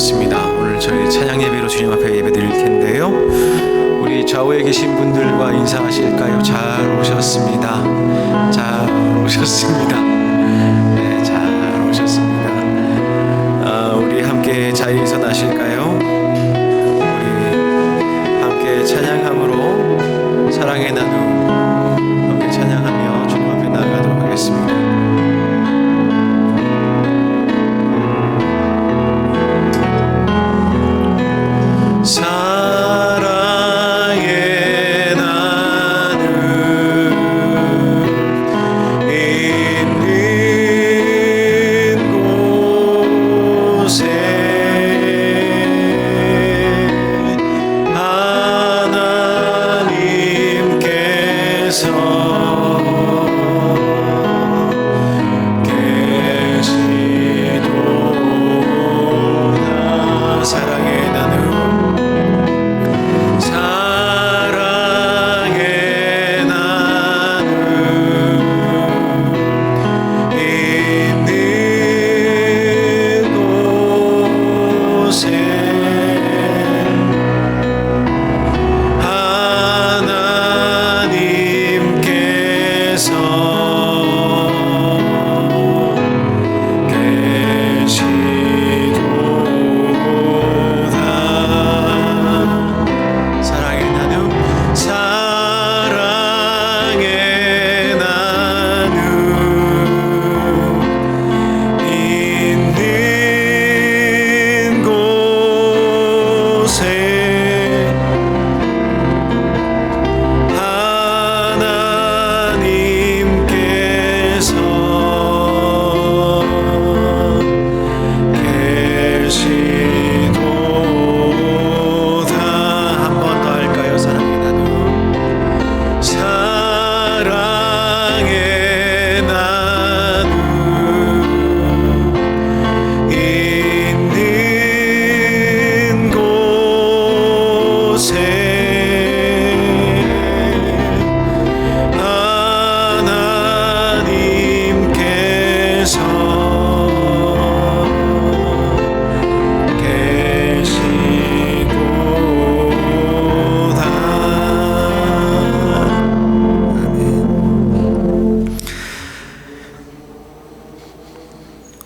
되었습니다. 오늘 저희 찬양 예배로 주님 앞에 예배 드릴 텐데요. 우리 좌우에 계신 분들과 인사하실까요? 잘 오셨습니다. 잘 오셨습니다. 네, 잘 오셨습니다. 우리 함께 자리에서 나실까요? 우리 함께 찬양함으로 사랑의 나눔 함께 찬양하며 주님 앞에 나아가도록 하겠습니다. 사랑의 나눔 있는 곳에 하나님께서 사랑의 나눔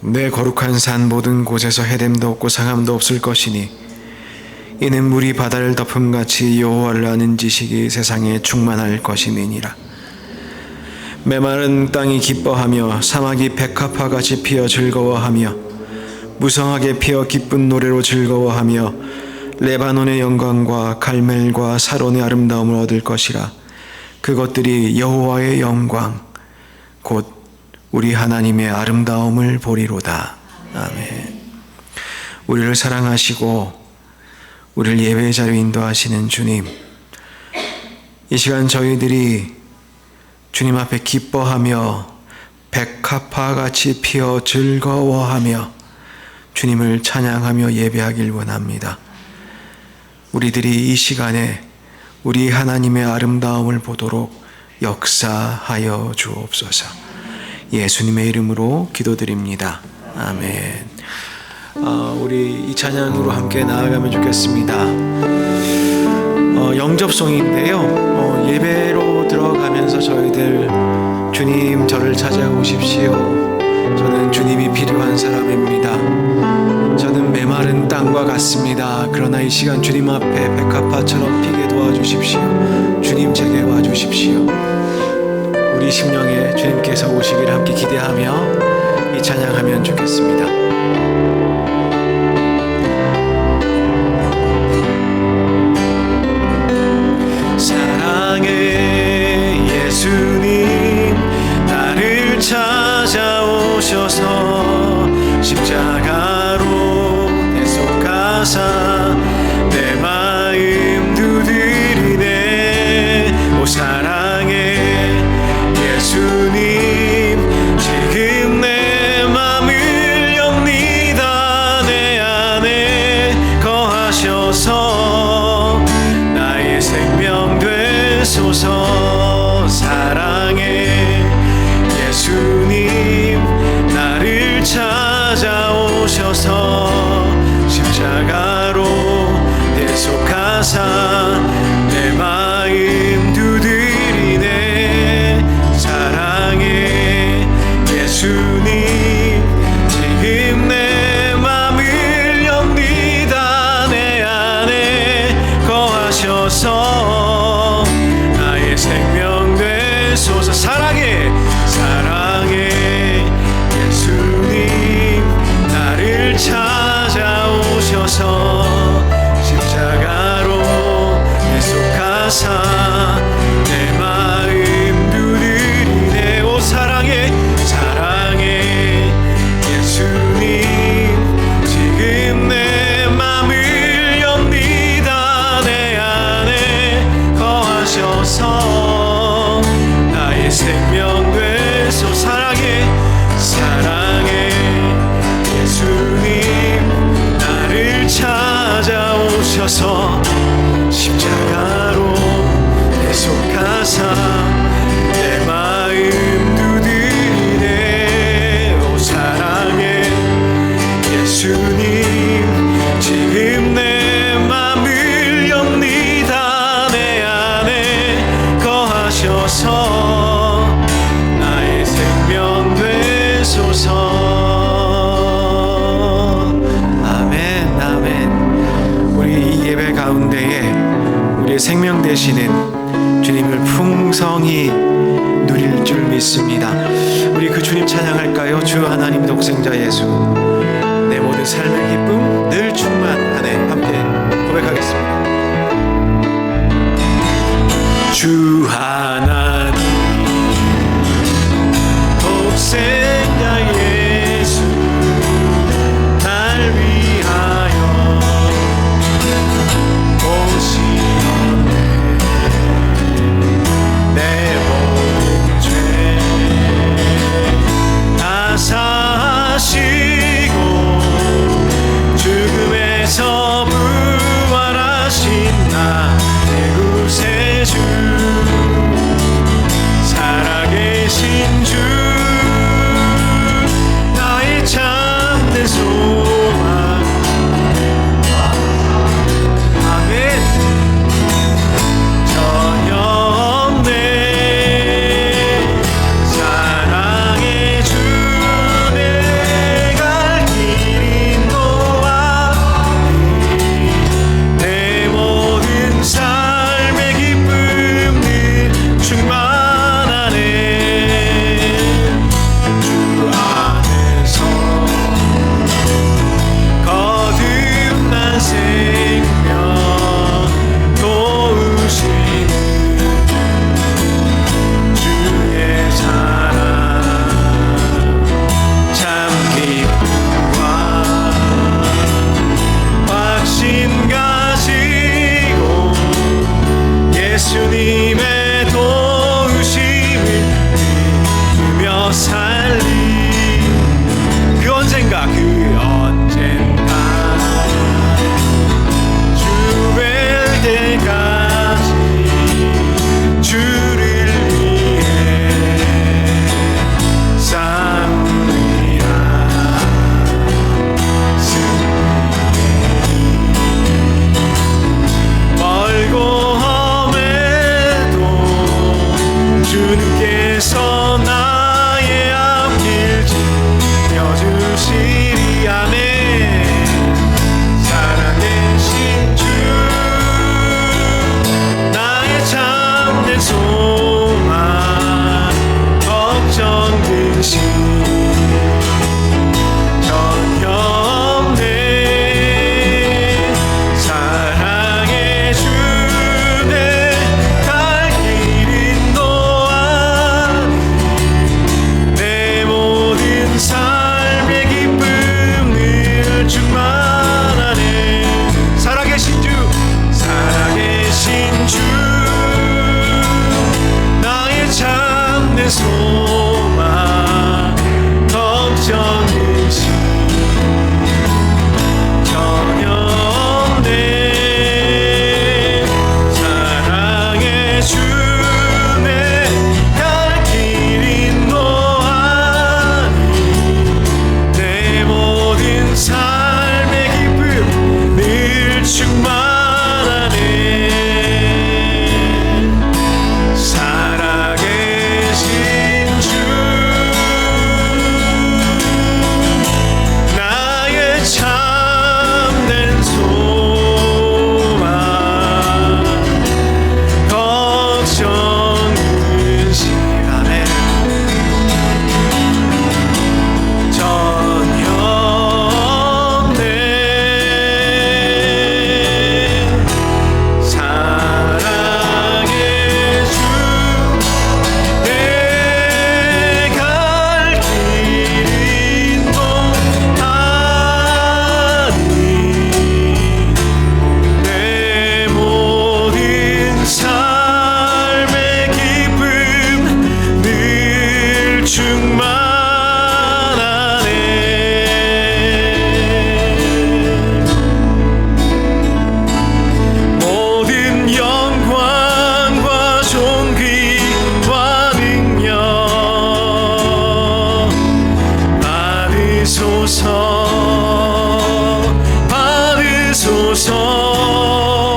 내 거룩한 산 모든 곳에서 해됨도 없고 상함도 없을 것이니 이는 물이 바다를 덮음같이 여호와를 아는 지식이 세상에 충만할 것임이니라. 메마른 땅이 기뻐하며 사막이 백합화같이 피어 즐거워하며 무성하게 피어 기쁜 노래로 즐거워하며 레바논의 영광과 갈멜과 사론의 아름다움을 얻을 것이라. 그것들이 여호와의 영광 곧 우리 하나님의 아름다움을 보리로다. 아멘. 우리를 사랑하시고 우리를 예배의 자리에 인도하시는 주님, 이 시간 저희들이 주님 앞에 기뻐하며 백합화같이 피어 즐거워하며 주님을 찬양하며 예배하길 원합니다. 우리들이 이 시간에 우리 하나님의 아름다움을 보도록 역사하여 주옵소서. 예수님의 이름으로 기도드립니다. 아멘. 우리 이 찬양으로 함께 나아가면 좋겠습니다. 영접송인데요. 예배로 들어가면서 저희들 주님 저를 찾아오십시오. 저는 주님이 필요한 사람입니다. 저는 메마른 땅과 같습니다. 그러나 이 시간 주님 앞에 백합화처럼 피게 도와주십시오. 주님 제게 와주십시오. 우리 심령에 주님께서 오시기를 함께 기대하며 이 찬양하면 좋겠습니다. 사랑의 예수님 나를 찾아오셔서 십자가로 대속하사 내 마음 두드리네. 오 사랑의 예수님 지금 내 맘을 엽니다. 내 안에 거하셔서 나의 생명 되소서. 사랑의 예수님 나를 찾아오셔서 십자가 되시는 주님을 풍성히 누릴 줄 믿습니다. 우리 그 주님 찬양할까요? 주 하나님 독생자 예수, 내 모든 삶의 기쁨 늘 충만하네. 함께 고백하겠습니다. 주 하나님 독생자 예수, 날 위하여 오시었네. 내 모든 죄 다 사하시고 죽음에서 부활하신 나 내 구세주, 살아계신 주, 나의 참된 소망. 아멘. 전혀 없네. 사랑의 주, 내 갈 길 인도하니 내 모든 삶의 기쁨 늘 충만하네. 주 안에서 거듭난 생명 도우시는 주의 사랑, 참 기쁨과 확신 가지고 예수님의 도우심을 믿으며 살리. 그 언젠가 주 뵐 때까지 주를 위해 싸우리라. 멀고 험해도 주님께서 나의 앞길 지켜주시리. 아멘. 살아계신 주, 나의 참된 소망, 걱정 근심 전혀 없네. 사랑의 주, 내 갈 길 인도하니 내 모든 삶의 기쁨 늘 충만하네. 살아계신 주, 살아계신 주, 나의 참된 소망, 걱정 근심 전혀 없네. 사랑의 주, 내 갈 길 인도하니 내 모든 삶의 기쁨 늘 충만하네. 살아계신 주, 나의 참된 소망, 걱정 근심. 아멘. 전혀 없네. 사랑의 주, 내 갈 길 인도하니 내 모든 삶의 기쁨 늘 충만하네. 모든 영광과 존귀와 능력 받으소서, 받으소서.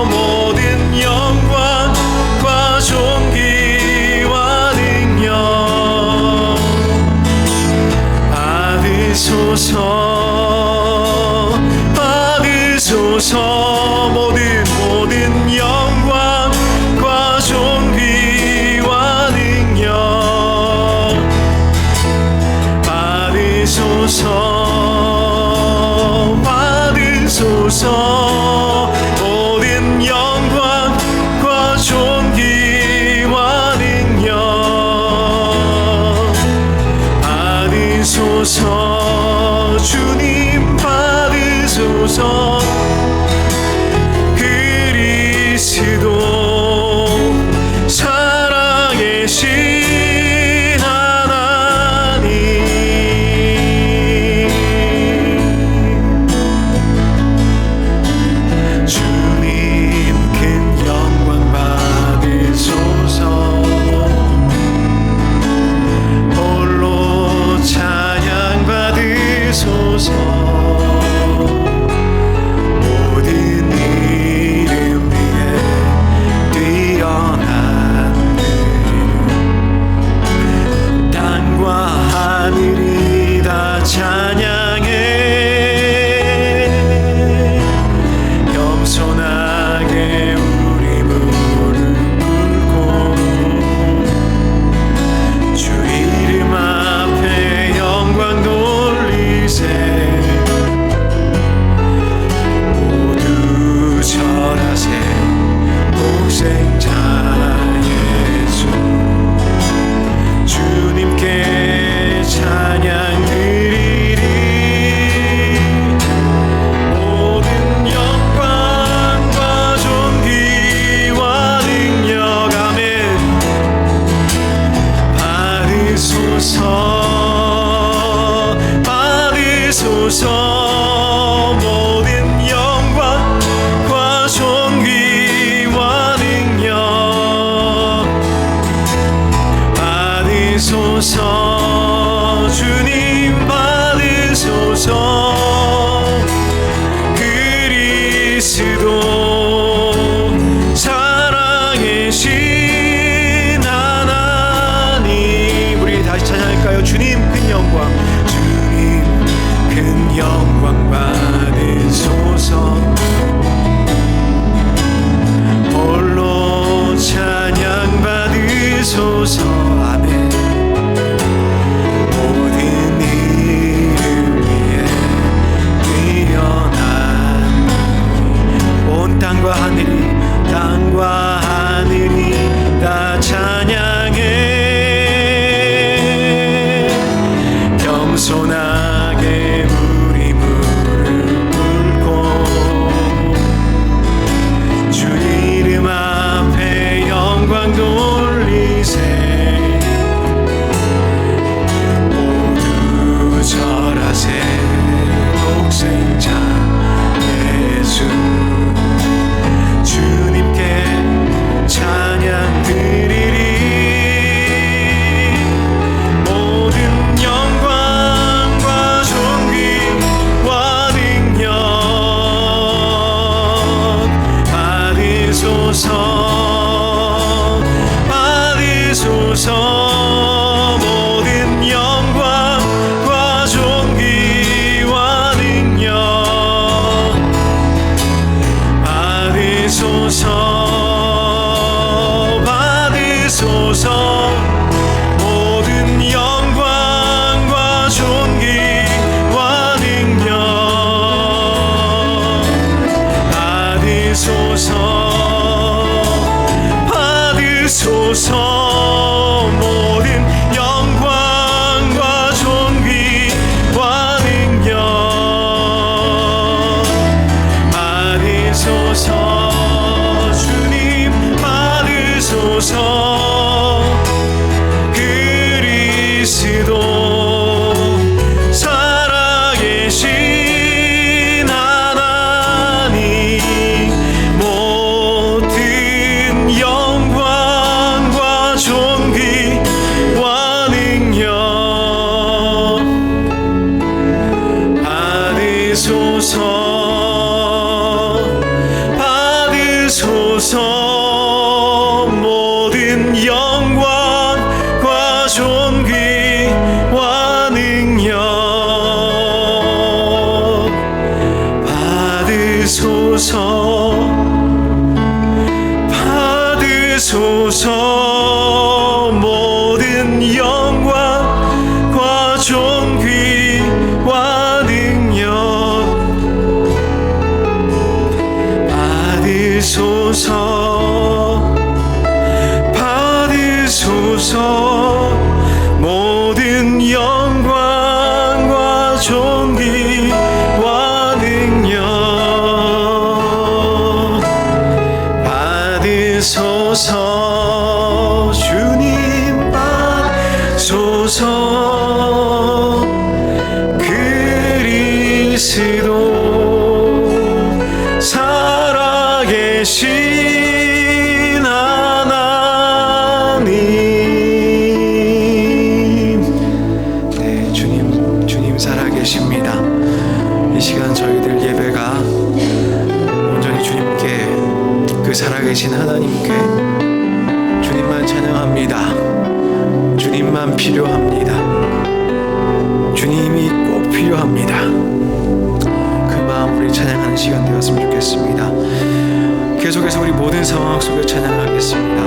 모든 영광과 존귀와 능력 받으소서, 받으소서. 모든 영광과 주님 받으소서. 그리스도 사랑의 신 하나님, 주님 큰 영광 받으소서. 홀로 찬양 받으소서. 모든 이름 위에 뛰어난 땅과 하늘이 다 찬양해. 겸손하게 우리 무릎 꿇고 주 이름 앞에 영광 돌리세. 모두 절하세. 독생자 예수 주님께 찬양 드리리. 모든 영광과 존귀와 능력 아멘 받으소서. 받으소서. 모든 영광과 존귀와 능력 받으소서. 주님 받으소서. 그리스도 사랑의 신 하나님, 우리 다시 찬양할까요? 주님 큰 영광, 주님 큰 영광 받으소서. 홀로 찬양 받으소서. 아멘. 모든 이름 위에 뛰어난 온 땅과 하늘이 다 찬양해. 겸손하게 우리 무릎 꿇고 주 이름 앞에 영광 돌리세. 모두 절하세. 독생자 예수 주님께 찬양 드리리. 모든 영광과 존귀와 능력 받으소서. 받으소서. 모든 영광과 존귀와 능력 받으소서. 받으소서. 모든 영광과 존귀와 능력 받으소서. 받으소서. 모든 영광과 존귀와 능력 받으소서. 주님 받으소서. 그리스도 사랑의 신 하나님, 모든 영광과 존귀와 능력 받으소서. 받으소서. 모든 영광과 존귀와 능력 받으소서. 받으소서. 모든 영광과 존귀와 능력 받으소서. 받으소서. 모든 영광과 존귀 그리스도 살아계신 하나님. 네, 주님 살아계십니다. 이 시간 저희들 예배가 온전히 주님께, 그 살아계신 하나님께 주님만 찬양합니다. 주님만 필요합니다. 주님이 꼭 필요합니다. 그 마음 우리 찬양하는 시간 되었으면 좋겠습니다. 계속해서 우리 모든 상황 속에 찬양하겠습니다.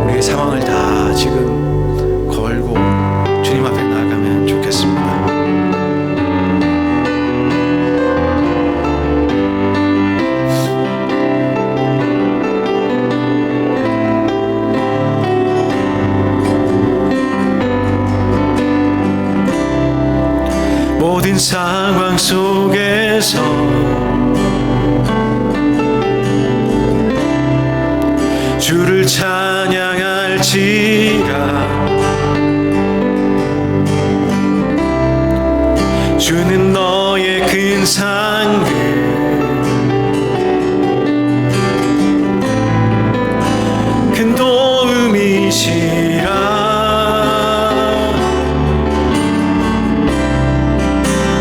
우리의 상황을 다 지금 걸고 주님 앞에 나아가면 좋겠습니다. 모든 상황 속에서 주를 찬양할지라. 주는 너의 큰 상급, 큰 도움이시라.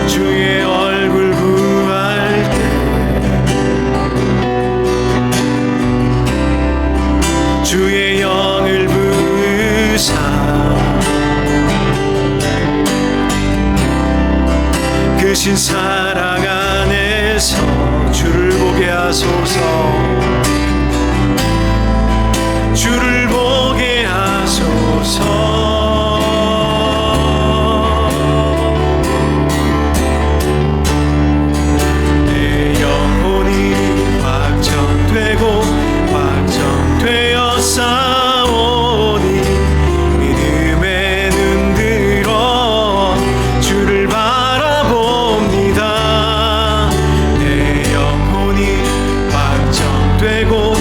주의 얼굴 구할 때 주의 영을 부으사 크신 사랑 안에서 주를 보게 하소서. 주를 보게 하소서. 내 영혼이 확정되고 확정되어 싸우니 믿음의 눈 들어 주를 바라봅니다. 내 영혼이 확정되고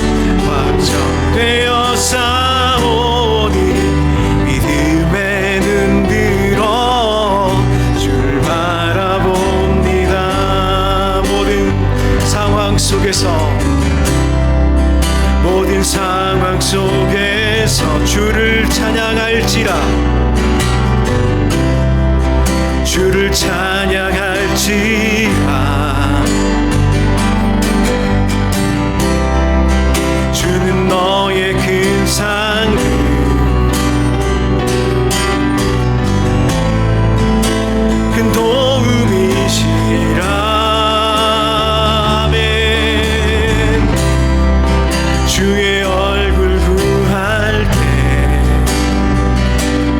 확정되어 싸우니 믿음의 눈 들어 주를 바라봅니다. 모든 상황 속에서 주를 찬양할지라. 주를 찬양할지라. 주는 너의 큰 상급, 큰 도움이시라. 주의 얼굴 구할 때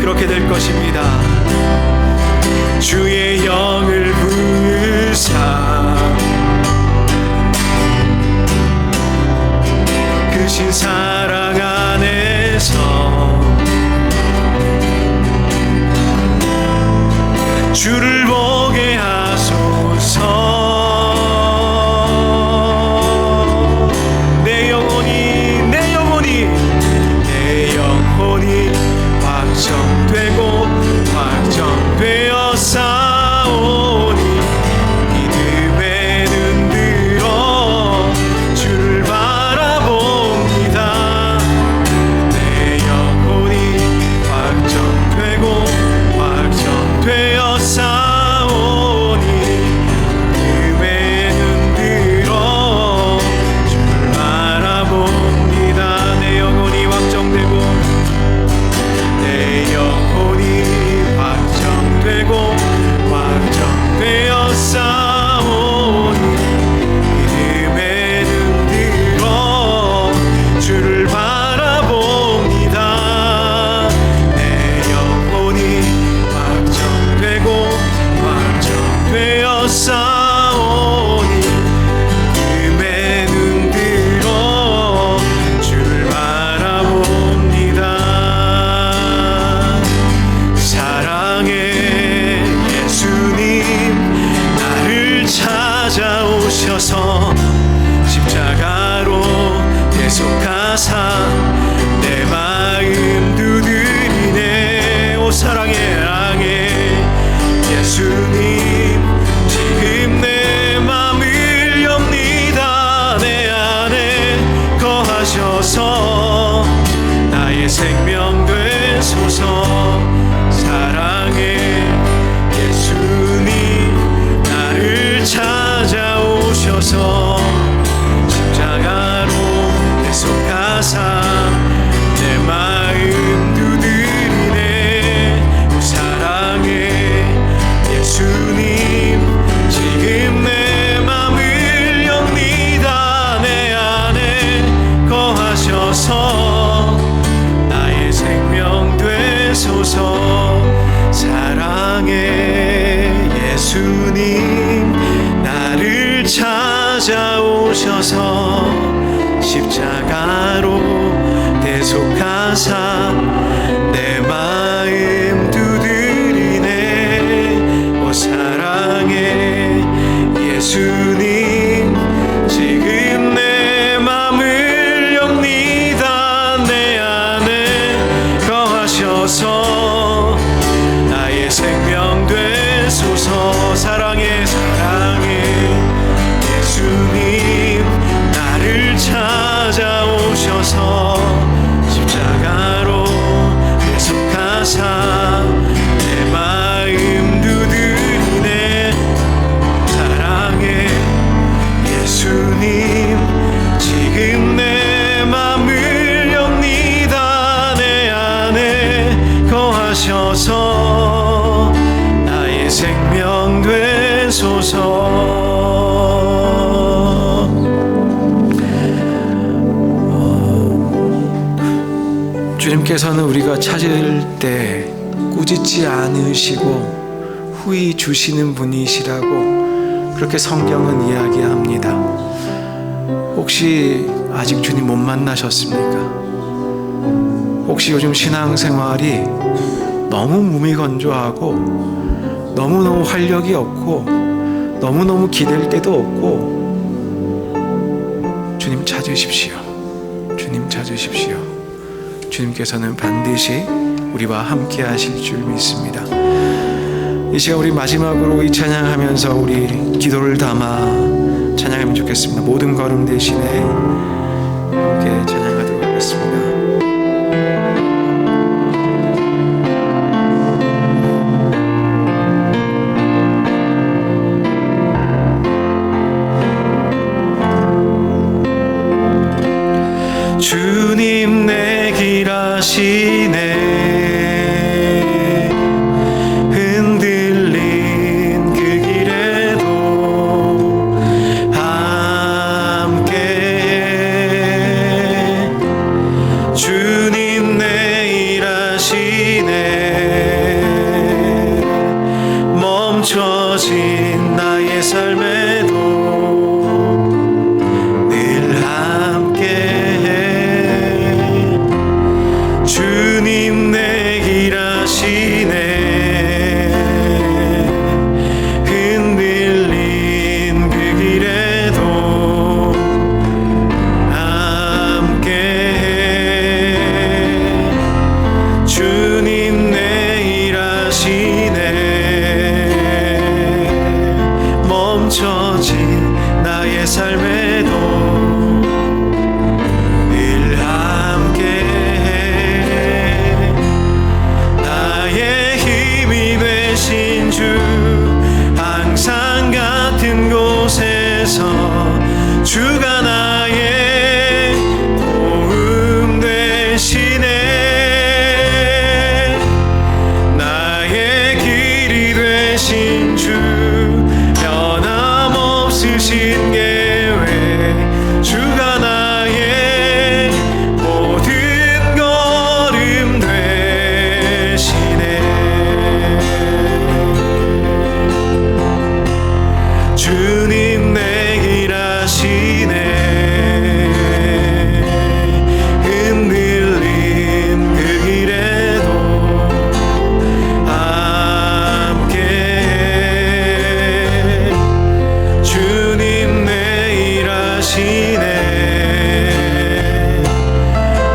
그렇게 될 것입니다. 주의 영을 부으사 크신 사랑 안에서 주를 보게 하소서. 확정되고 확정되어 싸우니 믿음의 눈 들어 주를 바라봅니다. 내 영혼이 확정되고 확정되어 싸우니 믿음의 눈 들어 주를 바라봅니다. 내 영혼이 확정되고 내 영혼이 확정되고 확정되어 싸우니 믿음의 눈 들어 주를 바라봅니다. 내 영혼이 확정되고 확정되어 싸우니 믿음의 눈 들어 주를 바라봅니다. 사랑의 예수님 나를 찾아오셔서 십자가로 대속하사 내 마음 두드리네. 오 사랑의 예수 오셔서 십자가로 대속하사 내 마음 두드리네. 오 사랑해 예수님, 지금 내 맘을 엽니다. 내 안에 거하셔서 나의 생명 되소서. 사랑해 예수님, 나를 찾아오셔서 십자가로 대속하사 내 마음 두드리네. 사랑해 예수님, 지금 내 맘을 엽니다. 내 안에 거하셔서 나의 생명 되소서. 주님께서는 우리가 찾을 때 꾸짖지 않으시고 후히 주시는 분이시라고 그렇게 성경은 이야기합니다. 혹시 아직 주님 못 만나셨습니까? 혹시 요즘 신앙생활이 너무 무미건조하고 너무너무 활력이 없고 너무너무 기댈 데도 없고, 주님 찾으십시오. 주님 찾으십시오. 주님께서는 반드시 우리와 함께 하실 줄 믿습니다. 이 시간 우리 마지막으로 이 찬양하면서 우리 기도를 담아 찬양하면 좋겠습니다. 모든 걸음 대신에 함께 찬양하도록 하겠습니다. 주님 내 길 아시네. 흔들린 그 길에도 함께 주님 내 일 아시네. 멈춰진 나의 삶에도 늘 함께 주님 내 길 아시네. 흔들린 그 길에도 함께 주님 내 일 아시네. 멈춰진 나의 삶에도 늘 함께 주 항상 같은 곳에서 주가 나의 도움 되시네. 나의 길이 되신 주 변함없으신 계획, 주가 나의 모든 걸음 되시네. 주님 내 길 아시네. 흔들린 그 길에도 함께 주님 내 일 아시네.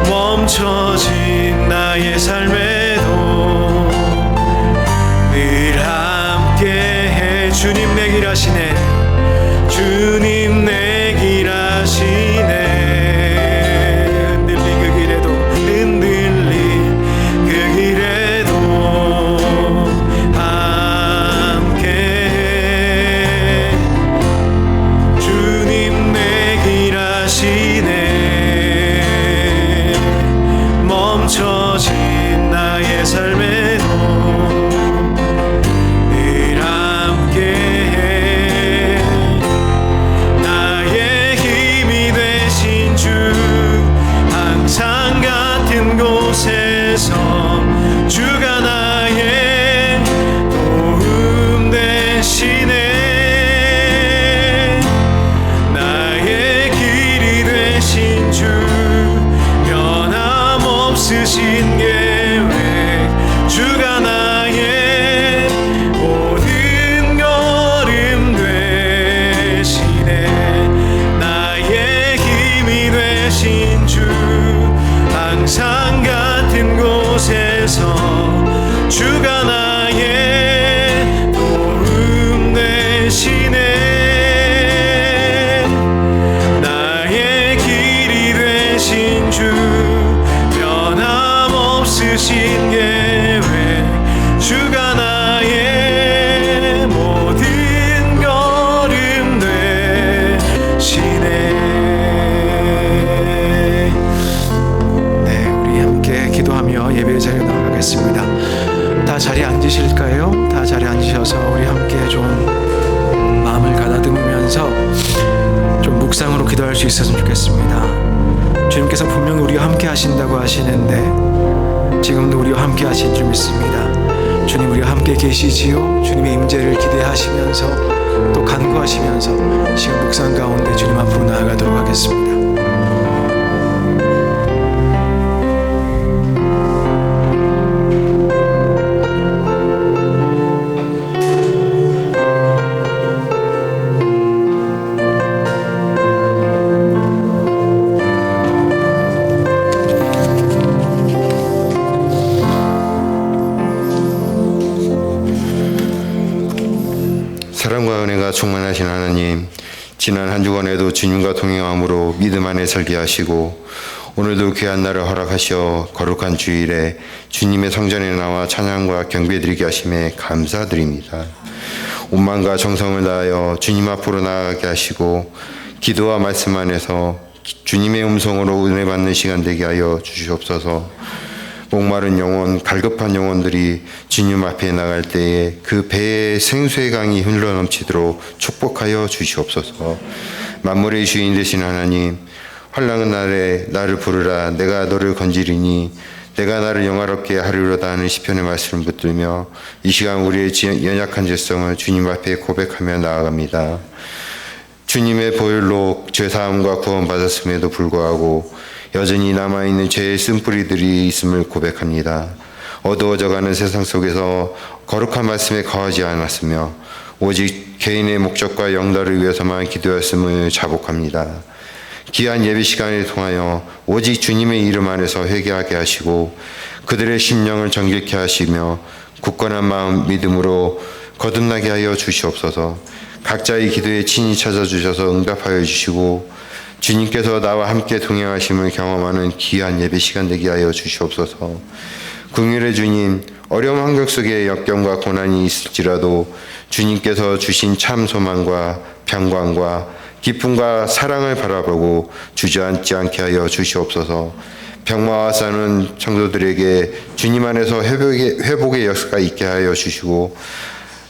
멈춰진 나의 삶에도 늘 함께 주님 내 길 아시네. 주님 내 길 아시네. 흔들린 그 길에도 흔들린 그 길에도 함께 주님 내 길 아시네. 멈춰진 나의 삶에도 늘 함께 나의 힘이 되 주셔서 우리 함께 좀 마음을 가다듬으면서 좀 묵상으로 기도할 수 있었으면 좋겠습니다. 주님께서 분명히 우리와 함께 하신다고 하시는데 지금도 우리와 함께 하신 줄 믿습니다. 주님 우리와 함께 계시지요. 주님의 임재를 기대하시면서 또 간구하시면서 지금 묵상 가운데 주님 앞으로 나아가도록 하겠습니다. 사랑과 은혜가 충만하신 하나님, 지난 한 주간에도 주님과 동행함으로 믿음 안에 설계 하시고 오늘도 귀한 날을 허락하시어 거룩한 주일에 주님의 성전에 나와 찬양과 경배드리게 하심에 감사드립니다. 온 마음과 정성을 다하여 주님 앞으로 나아가게 하시고 기도와 말씀 안에서 주님의 음성으로 은혜 받는 시간 되게 하여 주시옵소서. 목마른 영혼, 갈급한 영혼들이 주님 앞에 나갈 때에 그 배에 생수의 강이 흘러넘치도록 축복하여 주시옵소서. 만물의 주인 되신 하나님, 환난의 날에 나를 부르라 내가 너를 건지리니 내가 나를 영화롭게 하리로다 하는 시편의 말씀을 붙들며 이 시간 우리의 연약한 죄성을 주님 앞에 고백하며 나아갑니다. 주님의 보혈로 죄사함과 구원받았음에도 불구하고 여전히 남아있는 죄의 쓴뿌리들이 있음을 고백합니다. 어두워져가는 세상 속에서 거룩한 말씀에 거하지 않았으며 오직 개인의 목적과 영달을 위해서만 기도했음을 자복합니다. 귀한 예배 시간을 통하여 오직 주님의 이름 안에서 회개하게 하시고 그들의 심령을 정결케 하시며 굳건한 마음 믿음으로 거듭나게 하여 주시옵소서. 각자의 기도에 친히 찾아주셔서 응답하여 주시고 주님께서 나와 함께 동행하심을 경험하는 귀한 예배 시간 되게 하여 주시옵소서. 긍휼의 주님, 어려운 환경 속에 역경과 고난이 있을지라도 주님께서 주신 참 소망과 평강과 기쁨과 사랑을 바라보고 주저앉지 않게 하여 주시옵소서. 병마와 싸는 성도들에게 주님 안에서 회복의 역사가 있게 하여 주시고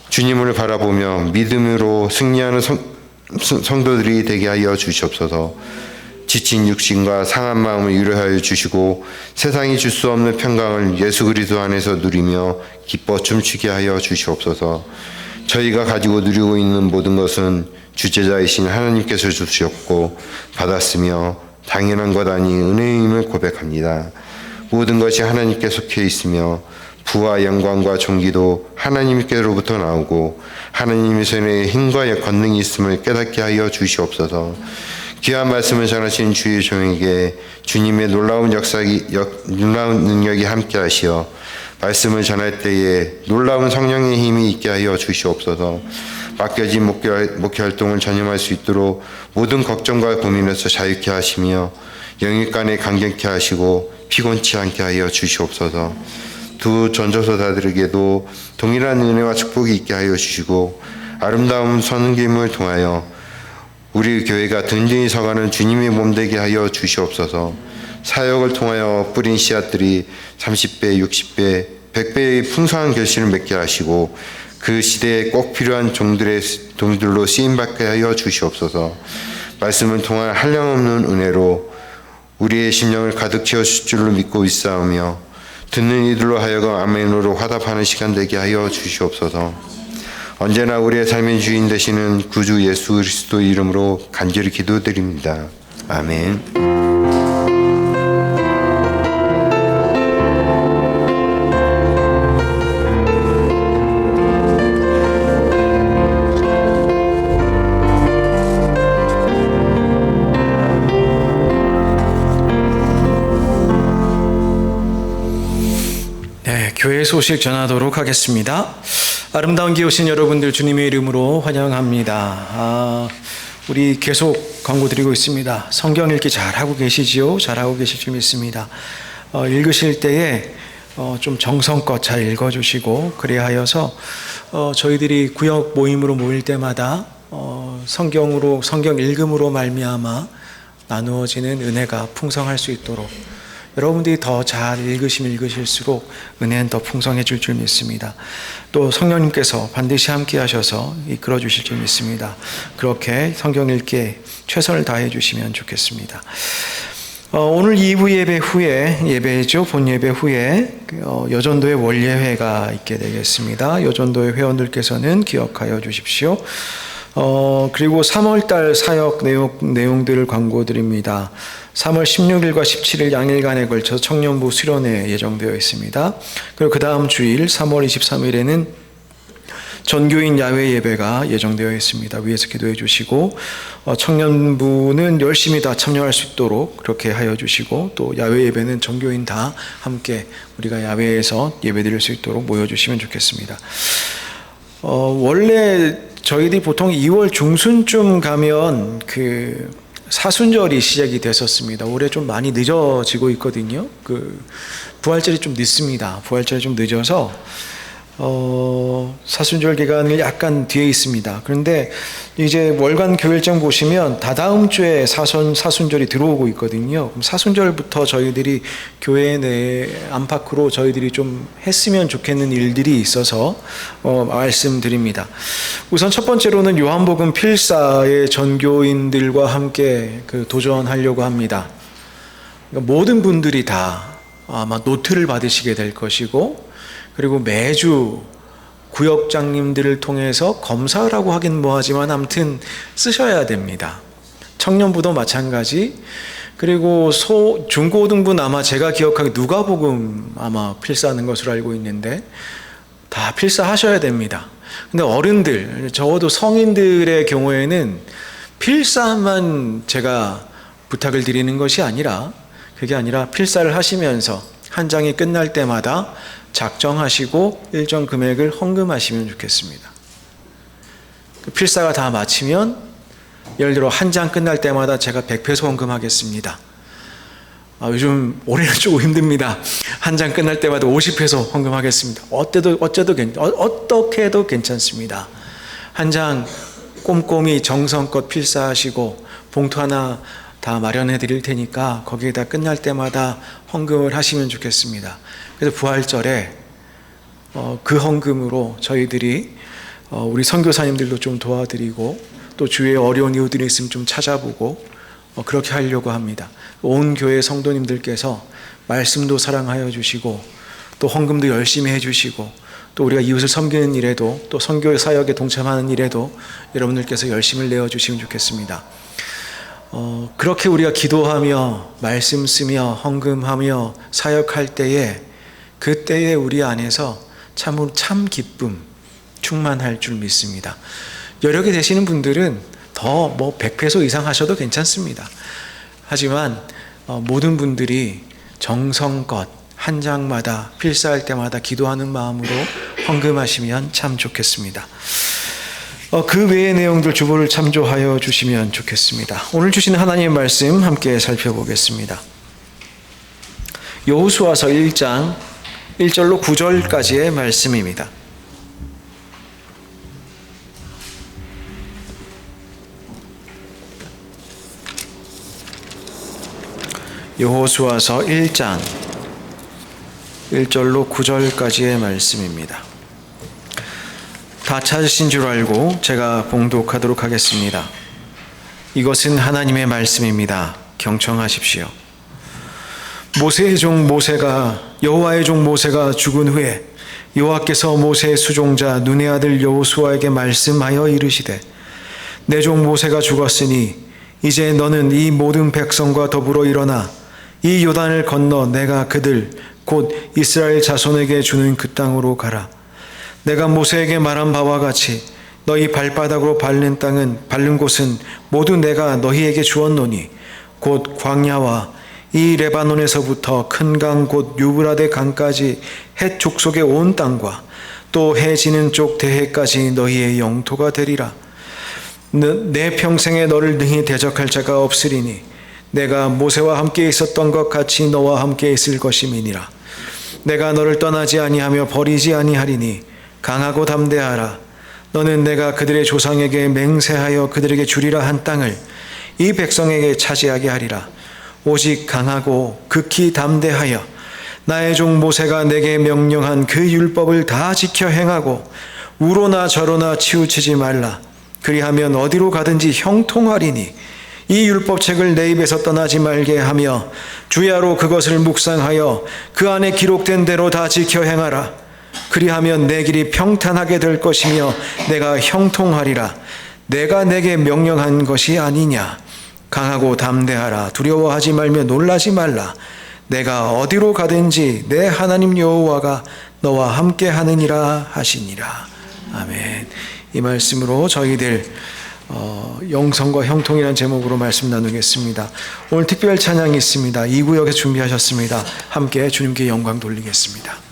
주님을 바라보며 믿음으로 승리하는 성도들이 되게 하여 주시옵소서. 지친 육신과 상한 마음을 위로하여 주시고 세상이 줄 수 없는 평강을 예수 그리스도 안에서 누리며 기뻐 춤추게 하여 주시옵소서. 저희가 가지고 누리고 있는 모든 것은 주제자이신 하나님께서 주셨고 받았으며 당연한 것 아니 은혜임을 고백합니다. 모든 것이 하나님께 속해 있으며 부와 영광과 존귀도 하나님께로부터 나오고 하나님의 손에 힘과 권능이 있음을 깨닫게 하여 주시옵소서. 귀한 말씀을 전하신 주의 종에게 주님의 놀라운 능력이 함께 하시어 말씀을 전할 때에 놀라운 성령의 힘이 있게 하여 주시옵소서. 맡겨진 목회 활동을 전념할 수 있도록 모든 걱정과 고민에서 자유케 하시며 영육간에 강경케 하시고 피곤치 않게 하여 주시옵소서. 두 전도서자들에게도 동일한 은혜와 축복이 있게 하여 주시고 아름다운 선김을 통하여 우리 교회가 든든히 서가는 주님의 몸 되게 하여 주시옵소서. 사역을 통하여 뿌린 씨앗들이 30배, 60배, 100배의 풍성한 결실을 맺게 하시고 그 시대에 꼭 필요한 종들로 쓰임받게 하여 주시옵소서. 말씀을 통한 한량없는 은혜로 우리의 심령을 가득 채우실 줄로 믿고 있사오며 듣는 이들로 하여금 아멘으로 화답하는 시간 되게 하여 주시옵소서. 언제나 우리의 삶의 주인 되시는 구주 예수 그리스도 이름으로 간절히 기도드립니다. 아멘. 교회 소식 전하도록 하겠습니다. 아름다운 기 오신 여러분들 주님의 이름으로 환영합니다. 우리 계속 광고 드리고 있습니다. 성경 읽기 잘하고 계시지요? 잘하고 계실 줄 믿습니다. 읽으실 때에 좀 정성껏 잘 읽어주시고 그래야 하여서 저희들이 구역 모임으로 모일 때마다 성경 읽음으로 말미암아 나누어지는 은혜가 풍성할 수 있도록 여러분들이 더 잘 읽으시면 읽으실수록 은혜는 더 풍성해질 줄 믿습니다. 또 성령님께서 반드시 함께 하셔서 이끌어 주실 줄 믿습니다. 그렇게 성경 읽기에 최선을 다해 주시면 좋겠습니다. 오늘 2부 예배 후에, 예배죠, 본 예배 후에 여전도의 원예회가 있게 되겠습니다. 여전도의 회원들께서는 기억하여 주십시오. 그리고 3월달 사역 내용들을 광고드립니다. 3월 16일과 17일 양일간에 걸쳐 청년부 수련회 예정되어 있습니다. 그리고 그 다음 주일 3월 23일에는 전교인 야외 예배가 예정되어 있습니다. 위에서 기도해 주시고 청년부는 열심히 다 참여할 수 있도록 그렇게 하여 주시고, 또 야외 예배는 전교인 다 함께 우리가 야외에서 예배 드릴 수 있도록 모여주시면 좋겠습니다. 원래 저희들이 보통 2월 중순쯤 가면 그 사순절이 시작이 됐었습니다. 올해 좀 많이 늦어지고 있거든요. 부활절이 좀 늦습니다. 부활절이 좀 늦어서 사순절 기간을 약간 뒤에 있습니다. 그런데 이제 월간 교회일정 보시면 다다음 주에 사순절이 들어오고 있거든요. 그럼 사순절부터 저희들이 교회 내 안팎으로 저희들이 좀 했으면 좋겠는 일들이 있어서 말씀드립니다. 우선 첫 번째로는 요한복음 필사의 전교인들과 함께 도전하려고 합니다. 그러니까 모든 분들이 다 아마 노트를 받으시게 될 것이고, 그리고 매주 구역장님들을 통해서 검사라고 하긴 뭐하지만 아무튼 쓰셔야 됩니다. 청년부도 마찬가지. 그리고 중고등부는 아마 제가 기억하기에 누가복음 아마 필사하는 것으로 알고 있는데 다 필사하셔야 됩니다. 근데 어른들, 적어도 성인들의 경우에는 필사만 제가 부탁을 드리는 것이 아니라, 그게 아니라 필사를 하시면서 한 장이 끝날 때마다 작정하시고 일정 금액을 헌금하시면 좋겠습니다. 필사가 다 마치면 예를 들어 한 장 끝날 때마다 제가 100페소 헌금하겠습니다. 요즘 올해는 조금 힘듭니다. 한 장 끝날 때마다 50페소 헌금하겠습니다. 어떻게 해도 괜찮습니다. 한 장 꼼꼼히 정성껏 필사하시고 봉투 하나 다 마련해 드릴 테니까 거기에다 끝날 때마다 헌금을 하시면 좋겠습니다. 그래서 부활절에 그 헌금으로 저희들이 우리 선교사님들도 좀 도와드리고, 또 주위에 어려운 이웃들이 있으면 좀 찾아보고 그렇게 하려고 합니다. 온 교회 성도님들께서 말씀도 사랑하여 주시고, 또 헌금도 열심히 해주시고, 또 우리가 이웃을 섬기는 일에도, 또 선교 사역에 동참하는 일에도 여러분들께서 열심을 내어주시면 좋겠습니다. 그렇게 우리가 기도하며 말씀 쓰며 헌금하며 사역할 때에, 그때에 우리 안에서 참으로 참 기쁨 충만할 줄 믿습니다. 여력이 되시는 분들은 더 100페소 이상 하셔도 괜찮습니다. 하지만 모든 분들이 정성껏 한 장마다 필사할 때마다 기도하는 마음으로 헌금하시면 참 좋겠습니다. 그 외의 내용들 주보를 참조하여 주시면 좋겠습니다. 오늘 주시는 하나님의 말씀 함께 살펴보겠습니다. 여호수아서 1장 1절로 9절까지의 말씀입니다. 여호수아서 1장 1절로 9절까지의 말씀입니다. 다 찾으신 줄 알고 제가 봉독하도록 하겠습니다. 이것은 하나님의 말씀입니다. 경청하십시오. 모세의 종 모세가, 여호와의 종 모세가 죽은 후에 여호와께서 모세의 수종자 눈의 아들 여호수아에게 말씀하여 이르시되, 내 종 모세가 죽었으니 이제 너는 이 모든 백성과 더불어 일어나 이 요단을 건너 내가 그들 곧 이스라엘 자손에게 주는 그 땅으로 가라. 내가 모세에게 말한 바와 같이 너희 발바닥으로 밟는 곳은 모두 내가 너희에게 주었노니, 곧 광야와 이 레바논에서부터 큰 강 곧 유브라데 강까지 헷 족속의 온 땅과 또 해 지는 쪽 대해까지 너희의 영토가 되리라. 내 평생에 너를 능히 대적할 자가 없으리니 내가 모세와 함께 있었던 것 같이 너와 함께 있을 것임이니라. 내가 너를 떠나지 아니하며 버리지 아니하리니 강하고 담대하라. 너는 내가 그들의 조상에게 맹세하여 그들에게 주리라 한 땅을 이 백성에게 차지하게 하리라. 오직 강하고 극히 담대하여 나의 종 모세가 내게 명령한 그 율법을 다 지켜 행하고 우로나 저로나 치우치지 말라. 그리하면 어디로 가든지 형통하리니 이 율법책을 내 입에서 떠나지 말게 하며 주야로 그것을 묵상하여 그 안에 기록된 대로 다 지켜 행하라. 그리하면 내 길이 평탄하게 될 것이며 내가 형통하리라. 내가 내게 명령한 것이 아니냐. 강하고 담대하라. 두려워하지 말며 놀라지 말라. 내가 어디로 가든지 내 하나님 여호와가 너와 함께 하느니라 하시니라. 아멘. 이 말씀으로 저희들 영성과 형통이라는 제목으로 말씀 나누겠습니다. 오늘 특별 찬양이 있습니다. 2구역에 준비하셨습니다. 함께 주님께 영광 돌리겠습니다.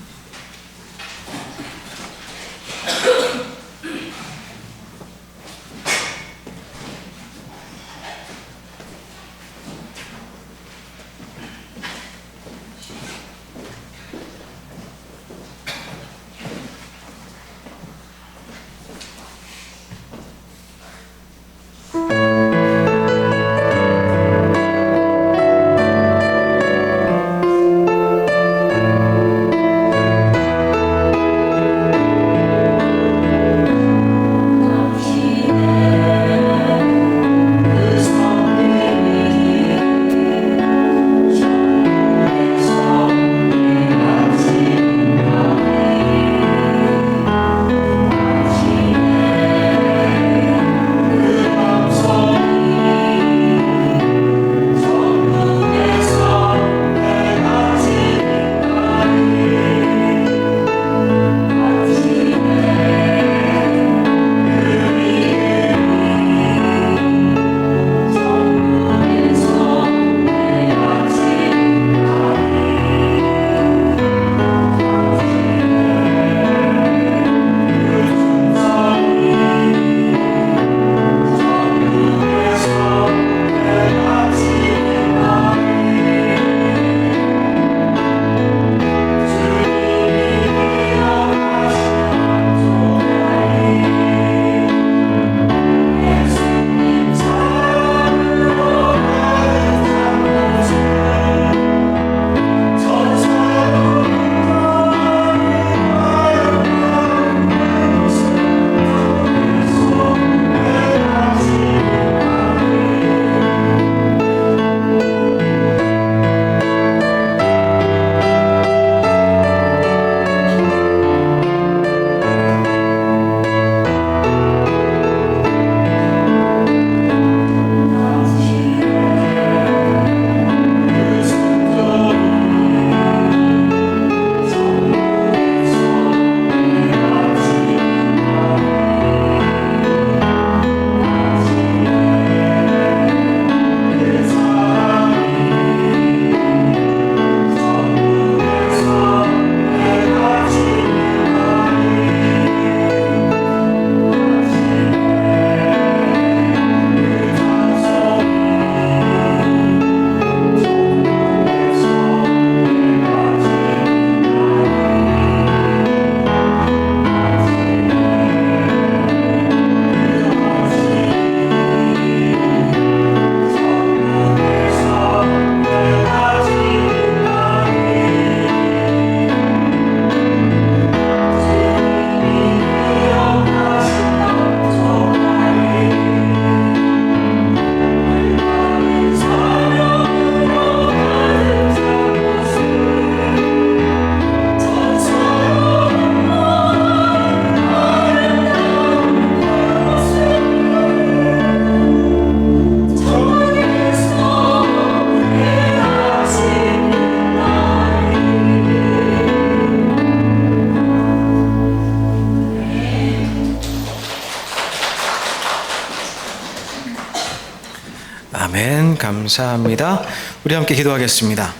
아멘. 감사합니다. 우리 함께 기도하겠습니다.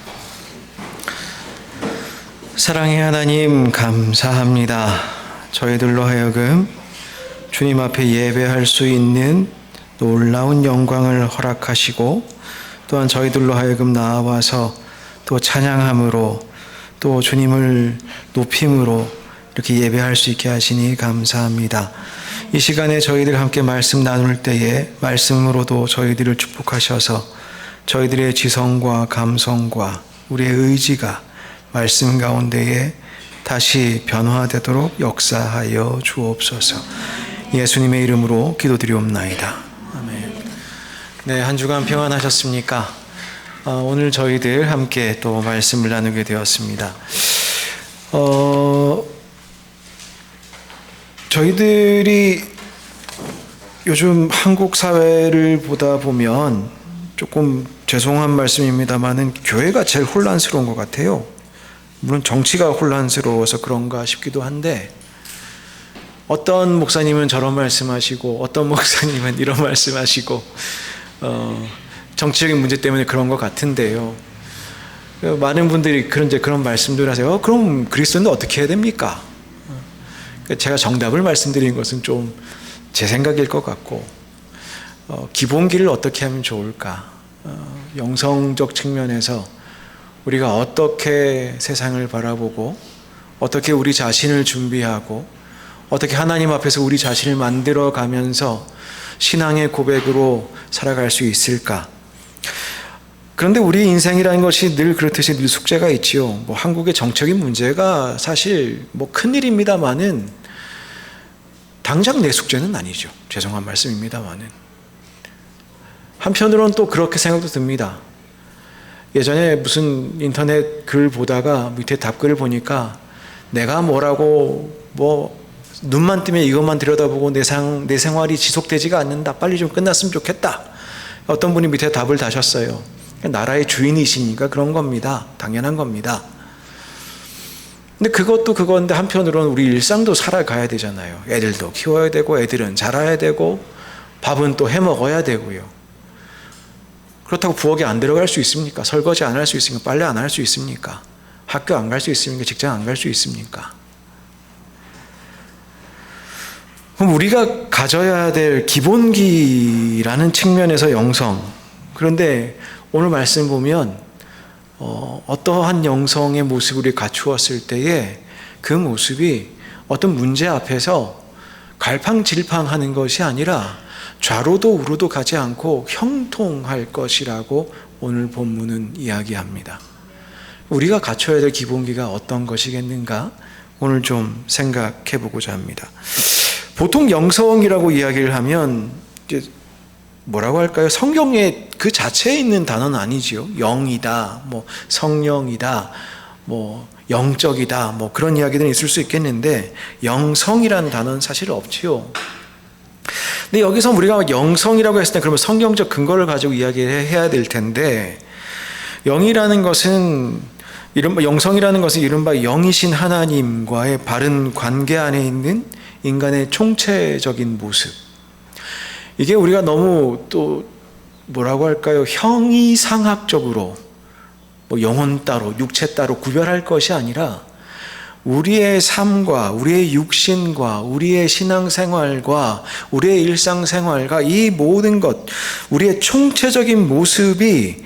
사랑의 하나님, 감사합니다. 저희들로 하여금 주님 앞에 예배할 수 있는 놀라운 영광을 허락하시고, 또한 저희들로 하여금 나와서 또 찬양함으로 또 주님을 높임으로 이렇게 예배할 수 있게 하시니 감사합니다. 이 시간에 저희들 함께 말씀 나눌 때에 말씀으로도 저희들을 축복하셔서 저희들의 지성과 감성과 우리의 의지가 말씀 가운데에 다시 변화되도록 역사하여 주옵소서. 예수님의 이름으로 기도드리옵나이다. 아멘. 네, 한 주간 평안하셨습니까? 오늘 저희들 함께 또 말씀을 나누게 되었습니다. 저희들이 요즘 한국 사회를 보다 보면 조금 죄송한 말씀입니다만은 교회가 제일 혼란스러운 것 같아요. 물론 정치가 혼란스러워서 그런가 싶기도 한데, 어떤 목사님은 저런 말씀하시고 어떤 목사님은 이런 말씀하시고 정치적인 문제 때문에 그런 것 같은데요. 많은 분들이 그런 말씀들 하세요. 그럼 그리스도인은 어떻게 해야 됩니까? 제가 정답을 말씀드린 것은 좀 제 생각일 것 같고, 기본기를 어떻게 하면 좋을까? 영성적 측면에서 우리가 어떻게 세상을 바라보고, 어떻게 우리 자신을 준비하고, 어떻게 하나님 앞에서 우리 자신을 만들어 가면서 신앙의 고백으로 살아갈 수 있을까? 그런데 우리 인생이라는 것이 늘 그렇듯이 늘 숙제가 있지요. 뭐 한국의 정적인 문제가 사실 뭐 큰일입니다만은 당장 내 숙제는 아니죠. 죄송한 말씀입니다만은. 한편으로는 또 그렇게 생각도 듭니다. 예전에 무슨 인터넷 글 보다가 밑에 답글을 보니까 내가 뭐라고 눈만 뜨면 이것만 들여다보고 내 생활이 지속되지가 않는다. 빨리 좀 끝났으면 좋겠다. 어떤 분이 밑에 답을 다셨어요. 나라의 주인이시니까 그런 겁니다. 당연한 겁니다. 근데 그것도 그건데 한편으로는 우리 일상도 살아가야 되잖아요. 애들도 키워야 되고, 애들은 자라야 되고, 밥은 또 해 먹어야 되고요. 그렇다고 부엌에 안 들어갈 수 있습니까? 설거지 안 할 수 있습니까? 빨래 안 할 수 있습니까? 학교 안 갈 수 있습니까? 직장 안 갈 수 있습니까? 그럼 우리가 가져야 될 기본기라는 측면에서 영성. 그런데 오늘 말씀 보면 어떠한 영성의 모습을 우리 갖추었을 때에 그 모습이 어떤 문제 앞에서 갈팡질팡하는 것이 아니라 좌로도 우로도 가지 않고 형통할 것이라고 오늘 본문은 이야기합니다. 우리가 갖춰야 될 기본기가 어떤 것이겠는가? 오늘 좀 생각해 보고자 합니다. 보통 영성이라고 이야기를 하면 이제 뭐라고 할까요? 성경에 그 자체에 있는 단어는 아니지요. 영이다, 성령이다, 영적이다, 그런 이야기들은 있을 수 있겠는데, 영성이라는 단어는 사실 없지요. 근데 여기서 우리가 영성이라고 했을 때 그러면 성경적 근거를 가지고 이야기해야 될 텐데, 영성이라는 것은 이른바 영이신 하나님과의 바른 관계 안에 있는 인간의 총체적인 모습. 이게 우리가 너무 또 뭐라고 할까요? 형이상학적으로 영혼 따로 육체 따로 구별할 것이 아니라 우리의 삶과 우리의 육신과 우리의 신앙생활과 우리의 일상생활과 이 모든 것, 우리의 총체적인 모습이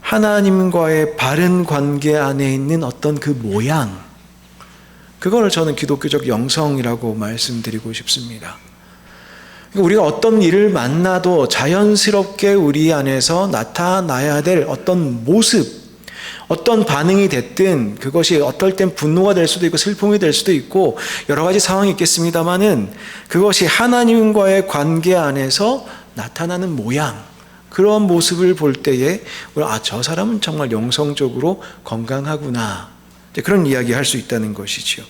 하나님과의 바른 관계 안에 있는 어떤 그 모양, 그걸 저는 기독교적 영성이라고 말씀드리고 싶습니다. 우리가 어떤 일을 만나도 자연스럽게 우리 안에서 나타나야 될 어떤 모습, 어떤 반응이 됐든 그것이 어떨 땐 분노가 될 수도 있고 슬픔이 될 수도 있고 여러 가지 상황이 있겠습니다만은 그것이 하나님과의 관계 안에서 나타나는 모양, 그런 모습을 볼 때에 저 사람은 정말 영성적으로 건강하구나, 그런 이야기 할 수 있다는 것이지요.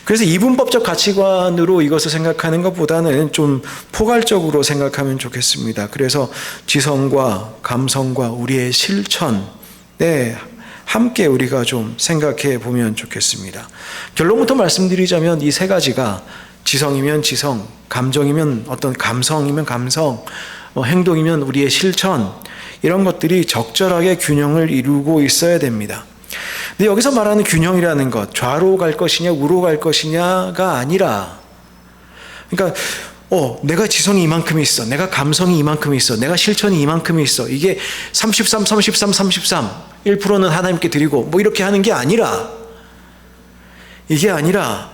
그래서 이분법적 가치관으로 이것을 생각하는 것보다는 좀 포괄적으로 생각하면 좋겠습니다. 그래서 지성과 감성과 우리의 실천에 함께 우리가 좀 생각해 보면 좋겠습니다. 결론부터 말씀드리자면 이 세 가지가 지성이면 지성, 감정이면 어떤 감성이면 감성, 행동이면 우리의 실천, 이런 것들이 적절하게 균형을 이루고 있어야 됩니다. 근데 여기서 말하는 균형이라는 것, 좌로 갈 것이냐 우로 갈 것이냐가 아니라, 그러니까 내가 지성이 이만큼 있어, 내가 감성이 이만큼 있어, 내가 실천이 이만큼 있어, 이게 33, 1%는 하나님께 드리고 이렇게 하는 게 아니라, 이게 아니라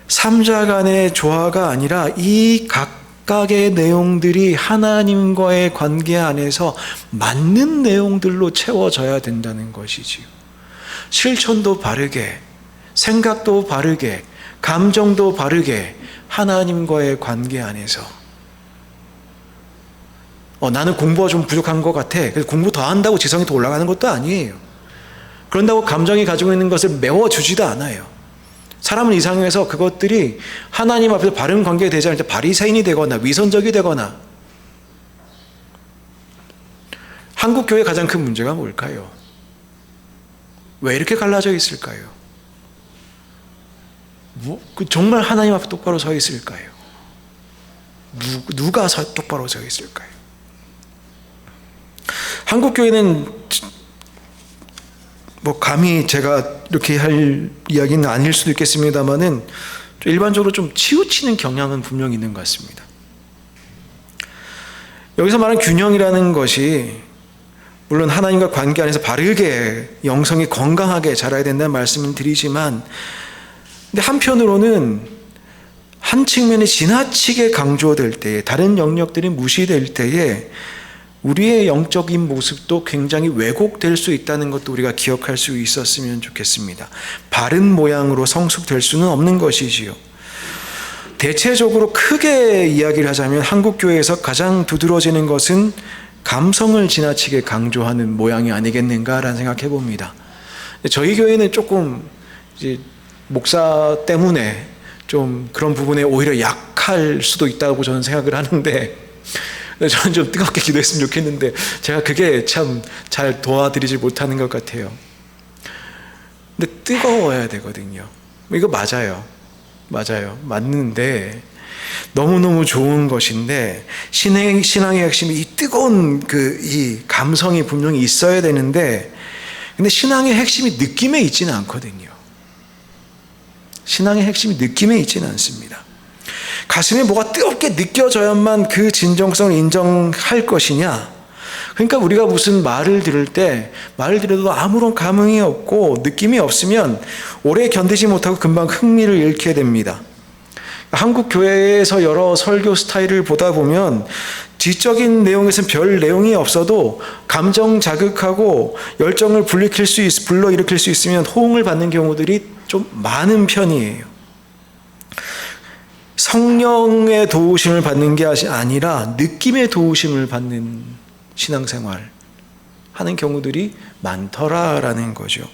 삼자 간의 조화가 아니라 이 각 각각의 내용들이 하나님과의 관계 안에서 맞는 내용들로 채워져야 된다는 것이지요. 실천도 바르게, 생각도 바르게, 감정도 바르게 하나님과의 관계 안에서 나는 공부가 좀 부족한 것 같아. 그래서 공부 더 한다고 지성이 더 올라가는 것도 아니에요. 그런다고 감정이 가지고 있는 것을 메워주지도 않아요. 사람은 이상해서 그것들이 하나님 앞에서 바른 관계가 되지 않을 때 바리새인이 되거나 위선적이 되거나. 한국 교회의 가장 큰 문제가 뭘까요? 왜 이렇게 갈라져 있을까요? 정말 하나님 앞에 똑바로 서 있을까요? 누가 똑바로 서 있을까요? 한국 교회는 감히 제가 이렇게 할 이야기는 아닐 수도 있겠습니다만은 일반적으로 좀 치우치는 경향은 분명히 있는 것 같습니다. 여기서 말하는 균형이라는 것이 물론 하나님과 관계 안에서 바르게 영성이 건강하게 자라야 된다는 말씀을 드리지만, 근데 한편으로는 한 측면이 지나치게 강조될 때에, 다른 영역들이 무시될 때에 우리의 영적인 모습도 굉장히 왜곡될 수 있다는 것도 우리가 기억할 수 있었으면 좋겠습니다. 바른 모양으로 성숙될 수는 없는 것이지요. 대체적으로 크게 이야기를 하자면 한국 교회에서 가장 두드러지는 것은 감성을 지나치게 강조하는 모양이 아니겠는가라는 생각해 봅니다. 저희 교회는 조금 이제 목사 때문에 좀 그런 부분에 오히려 약할 수도 있다고 저는 생각을 하는데, 저는 좀 뜨겁게 기도했으면 좋겠는데 제가 그게 참 잘 도와드리지 못하는 것 같아요. 근데 뜨거워야 되거든요. 이거 맞아요. 맞는데 너무너무 좋은 것인데, 신앙의 핵심이 이 뜨거운 이 감성이 분명히 있어야 되는데, 근데 신앙의 핵심이 느낌에 있지는 않거든요. 신앙의 핵심이 느낌에 있지는 않습니다. 가슴에 뭐가 뜨겁게 느껴져야만 그 진정성을 인정할 것이냐? 그러니까 우리가 무슨 말을 들어도 아무런 감흥이 없고 느낌이 없으면 오래 견디지 못하고 금방 흥미를 잃게 됩니다. 한국 교회에서 여러 설교 스타일을 보다 보면 지적인 내용에서는 별 내용이 없어도 감정 자극하고 열정을 불러일으킬 수 있으면 호응을 받는 경우들이 좀 많은 편이에요. 성령의 도우심을 받는 게 아니라 느낌의 도우심을 받는 신앙생활 하는 경우들이 많더라라는 거죠.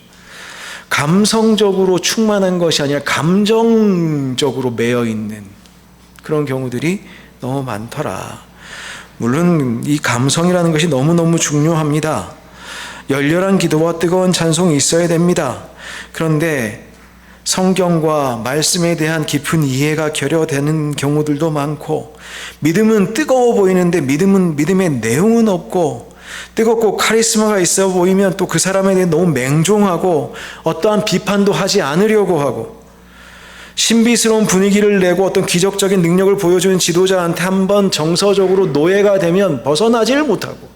감성적으로 충만한 것이 아니라 감정적으로 매여 있는 그런 경우들이 너무 많더라. 물론 이 감성이라는 것이 너무너무 중요합니다. 열렬한 기도와 뜨거운 찬송이 있어야 됩니다. 그런데 성경과 말씀에 대한 깊은 이해가 결여되는 경우들도 많고, 믿음은 뜨거워 보이는데 믿음의 내용은 없고, 뜨겁고 카리스마가 있어 보이면 또 그 사람에 대해 너무 맹종하고 어떠한 비판도 하지 않으려고 하고, 신비스러운 분위기를 내고 어떤 기적적인 능력을 보여주는 지도자한테 한번 정서적으로 노예가 되면 벗어나지를 못하고,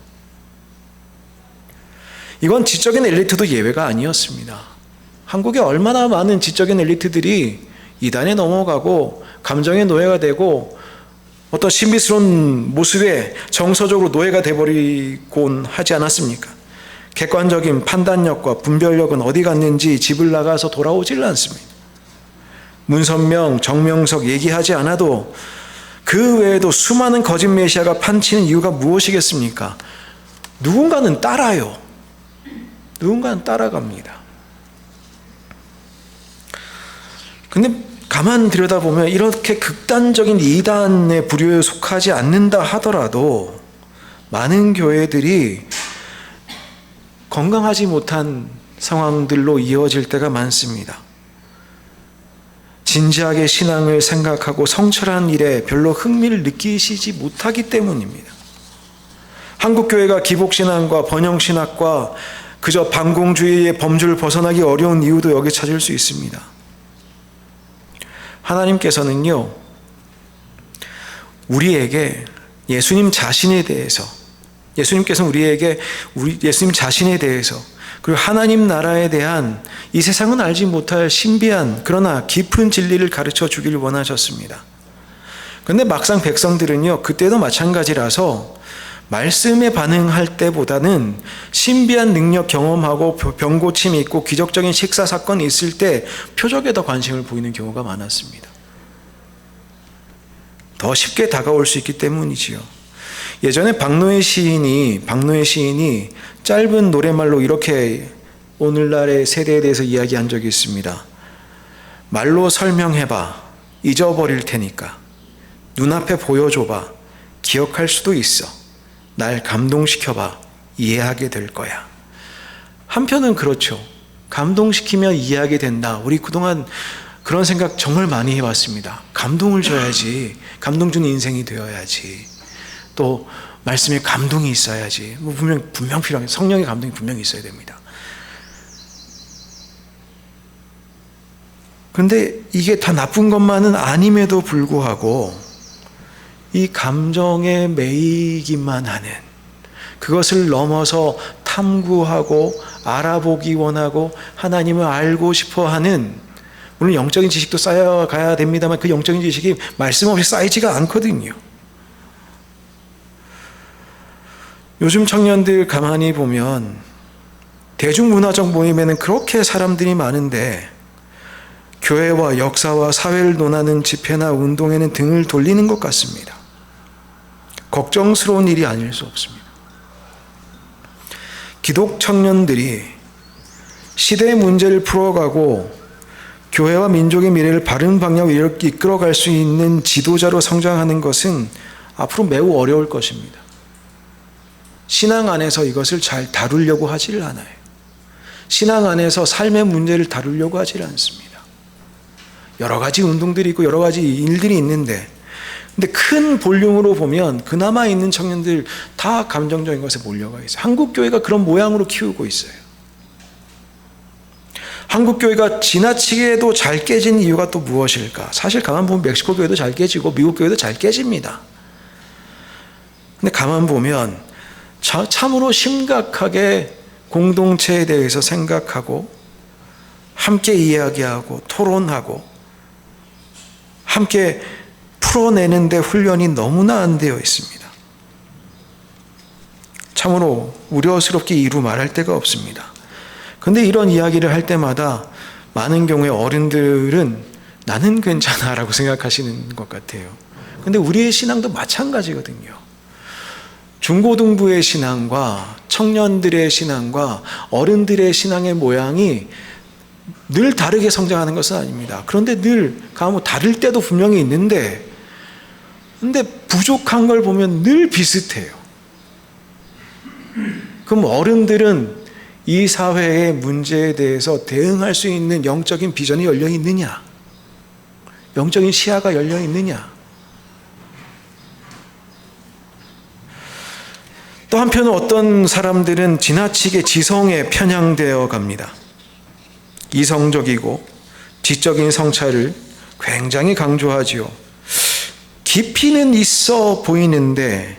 이건 지적인 엘리트도 예외가 아니었습니다. 한국에 얼마나 많은 지적인 엘리트들이 이단에 넘어가고 감정의 노예가 되고 어떤 신비스러운 모습에 정서적으로 노예가 돼버리곤 하지 않았습니까? 객관적인 판단력과 분별력은 어디 갔는지 집을 나가서 돌아오질 않습니다. 문선명, 정명석 얘기하지 않아도 그 외에도 수많은 거짓 메시아가 판치는 이유가 무엇이겠습니까? 누군가는 따라요. 누군가는 따라갑니다. 근데 가만 들여다보면 이렇게 극단적인 이단의 부류에 속하지 않는다 하더라도 많은 교회들이 건강하지 못한 상황들로 이어질 때가 많습니다. 진지하게 신앙을 생각하고 성철한 일에 별로 흥미를 느끼시지 못하기 때문입니다. 한국교회가 기복신앙과 번영신학과 그저 반공주의의 범주를 벗어나기 어려운 이유도 여기 찾을 수 있습니다. 하나님께서는요, 우리에게 예수님 자신에 대해서, 예수님께서는 우리에게 예수님 자신에 대해서, 그리고 하나님 나라에 대한 이 세상은 알지 못할 신비한 그러나 깊은 진리를 가르쳐 주기를 원하셨습니다. 근데 막상 백성들은요, 그때도 마찬가지라서 말씀에 반응할 때보다는 신비한 능력 경험하고 병고침이 있고 기적적인 식사 사건이 있을 때 표적에 더 관심을 보이는 경우가 많았습니다. 더 쉽게 다가올 수 있기 때문이지요. 예전에 박노해 시인이 짧은 노래말로 이렇게 오늘날의 세대에 대해서 이야기한 적이 있습니다. 말로 설명해봐. 잊어버릴 테니까. 눈앞에 보여줘봐. 기억할 수도 있어. 날 감동시켜봐. 이해하게 될 거야. 한편은 그렇죠. 감동시키면 이해하게 된다. 우리 그동안 그런 생각 정말 많이 해봤습니다. 감동을 줘야지. 감동 주는 인생이 되어야지. 또 말씀에 감동이 있어야지. 분명 필요한 성령의 감동이 분명히 있어야 됩니다. 그런데 이게 다 나쁜 것만은 아님에도 불구하고 이 감정에 매이기만 하는, 그것을 넘어서 탐구하고 알아보기 원하고 하나님을 알고 싶어하는, 물론 영적인 지식도 쌓여가야 됩니다만 그 영적인 지식이 말씀 없이 쌓이지가 않거든요. 요즘 청년들 가만히 보면 대중문화적 모임에는 그렇게 사람들이 많은데 교회와 역사와 사회를 논하는 집회나 운동에는 등을 돌리는 것 같습니다. 걱정스러운 일이 아닐 수 없습니다. 기독 청년들이 시대의 문제를 풀어가고 교회와 민족의 미래를 바른 방향으로 이끌어갈 수 있는 지도자로 성장하는 것은 앞으로 매우 어려울 것입니다. 신앙 안에서 이것을 잘 다루려고 하지를 않아요. 신앙 안에서 삶의 문제를 다루려고 하지를 않습니다. 여러 가지 운동들이 있고 여러 가지 일들이 있는데, 근데 큰 볼륨으로 보면 그나마 있는 청년들 다 감정적인 것에 몰려가 있어요. 한국 교회가 그런 모양으로 키우고 있어요. 한국 교회가 지나치게도 잘 깨진 이유가 또 무엇일까? 사실 가만 보면 멕시코 교회도 잘 깨지고 미국 교회도 잘 깨집니다. 근데 가만 보면 참으로 심각하게 공동체에 대해서 생각하고 함께 이야기하고 토론하고 함께 풀어내는데 훈련이 너무나 안 되어 있습니다. 참으로 우려스럽게 이루 말할 데가 없습니다. 그런데 이런 이야기를 할 때마다 많은 경우에 어른들은 나는 괜찮아 라고 생각하시는 것 같아요. 그런데 우리의 신앙도 마찬가지거든요. 중고등부의 신앙과 청년들의 신앙과 어른들의 신앙의 모양이 늘 다르게 성장하는 것은 아닙니다. 그런데 늘 다를 때도 분명히 있는데, 근데 부족한 걸 보면 늘 비슷해요. 그럼 어른들은 이 사회의 문제에 대해서 대응할 수 있는 영적인 비전이 열려 있느냐? 영적인 시야가 열려 있느냐? 또 한편은 어떤 사람들은 지나치게 지성에 편향되어 갑니다. 이성적이고 지적인 성찰을 굉장히 강조하지요. 깊이는 있어 보이는데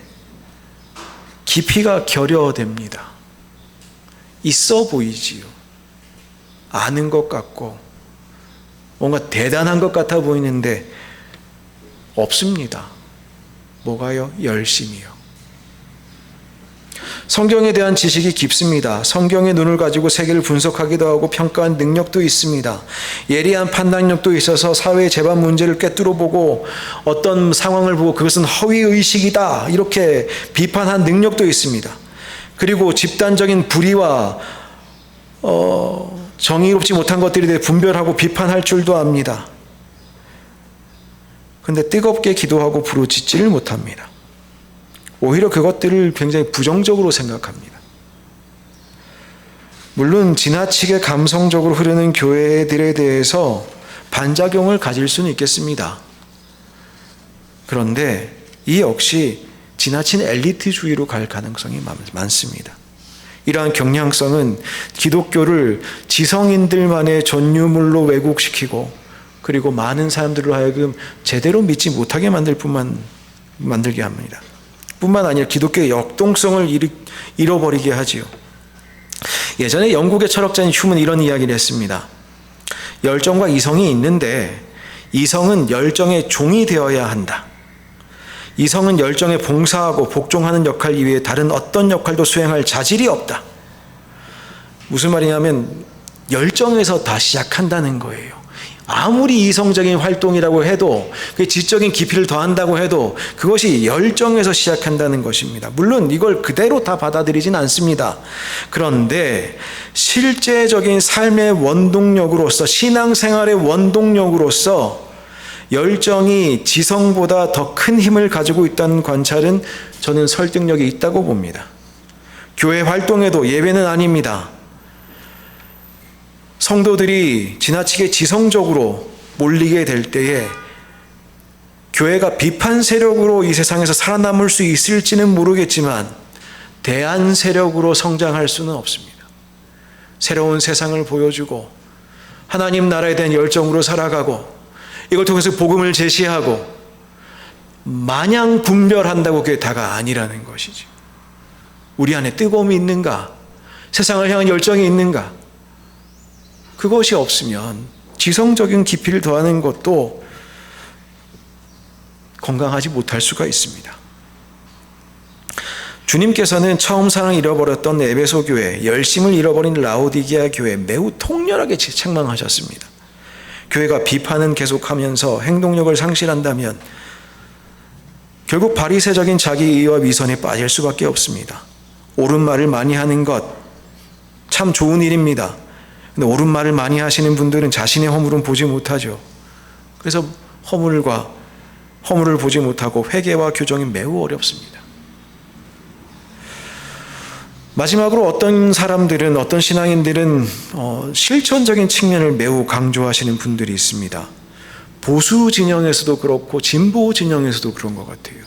깊이가 결여됩니다. 있어 보이지요. 아는 것 같고 뭔가 대단한 것 같아 보이는데 없습니다. 뭐가요? 열심이요. 성경에 대한 지식이 깊습니다. 성경의 눈을 가지고 세계를 분석하기도 하고 평가한 능력도 있습니다. 예리한 판단력도 있어서 사회의 재반 문제를 꿰뚫어보고 어떤 상황을 보고 그것은 허위의식이다 이렇게 비판한 능력도 있습니다. 그리고 집단적인 불의와 정의롭지 못한 것들에 대해 분별하고 비판할 줄도 압니다. 그런데 뜨겁게 기도하고 부르짖지를 못합니다. 오히려 그것들을 굉장히 부정적으로 생각합니다. 물론 지나치게 감성적으로 흐르는 교회들에 대해서 반작용을 가질 수는 있겠습니다. 그런데 이 역시 지나친 엘리트주의로 갈 가능성이 많습니다. 이러한 경향성은 기독교를 지성인들만의 전유물로 왜곡시키고 그리고 많은 사람들로 하여금 제대로 믿지 못하게 만들게 합니다. 뿐만 아니라 기독교의 역동성을 잃어버리게 하지요. 예전에 영국의 철학자인 휴먼이 이런 이야기를 했습니다. 열정과 이성이 있는데 이성은 열정의 종이 되어야 한다. 이성은 열정에 봉사하고 복종하는 역할 이외에 다른 어떤 역할도 수행할 자질이 없다. 무슨 말이냐면 열정에서 다 시작한다는 거예요. 아무리 이성적인 활동이라고 해도, 그 지적인 깊이를 더한다고 해도 그것이 열정에서 시작한다는 것입니다. 물론 이걸 그대로 다 받아들이진 않습니다. 그런데 실제적인 삶의 원동력으로서, 신앙생활의 원동력으로서 열정이 지성보다 더 큰 힘을 가지고 있다는 관찰은 저는 설득력이 있다고 봅니다. 교회 활동에도 예외는 아닙니다. 성도들이 지나치게 지성적으로 몰리게 될 때에 교회가 비판 세력으로 이 세상에서 살아남을 수 있을지는 모르겠지만 대안 세력으로 성장할 수는 없습니다. 새로운 세상을 보여주고 하나님 나라에 대한 열정으로 살아가고 이걸 통해서 복음을 제시하고 마냥 분별한다고 그게 다가 아니라는 것이죠. 우리 안에 뜨거움이 있는가? 세상을 향한 열정이 있는가? 그것이 없으면 지성적인 깊이를 더하는 것도 건강하지 못할 수가 있습니다. 주님께서는 처음 사랑을 잃어버렸던 에베소 교회, 열심을 잃어버린 라오디게아 교회 매우 통렬하게 책망하셨습니다. 교회가 비판은 계속하면서 행동력을 상실한다면 결국 바리새적인 자기이익과 위선에 빠질 수밖에 없습니다. 옳은 말을 많이 하는 것 참 좋은 일입니다. 근데 옳은 말을 많이 하시는 분들은 자신의 허물은 보지 못하죠. 그래서 허물을 보지 못하고 회개와 교정이 매우 어렵습니다. 마지막으로 어떤 사람들은, 어떤 신앙인들은 실천적인 측면을 매우 강조하시는 분들이 있습니다. 보수 진영에서도 그렇고 진보 진영에서도 그런 것 같아요.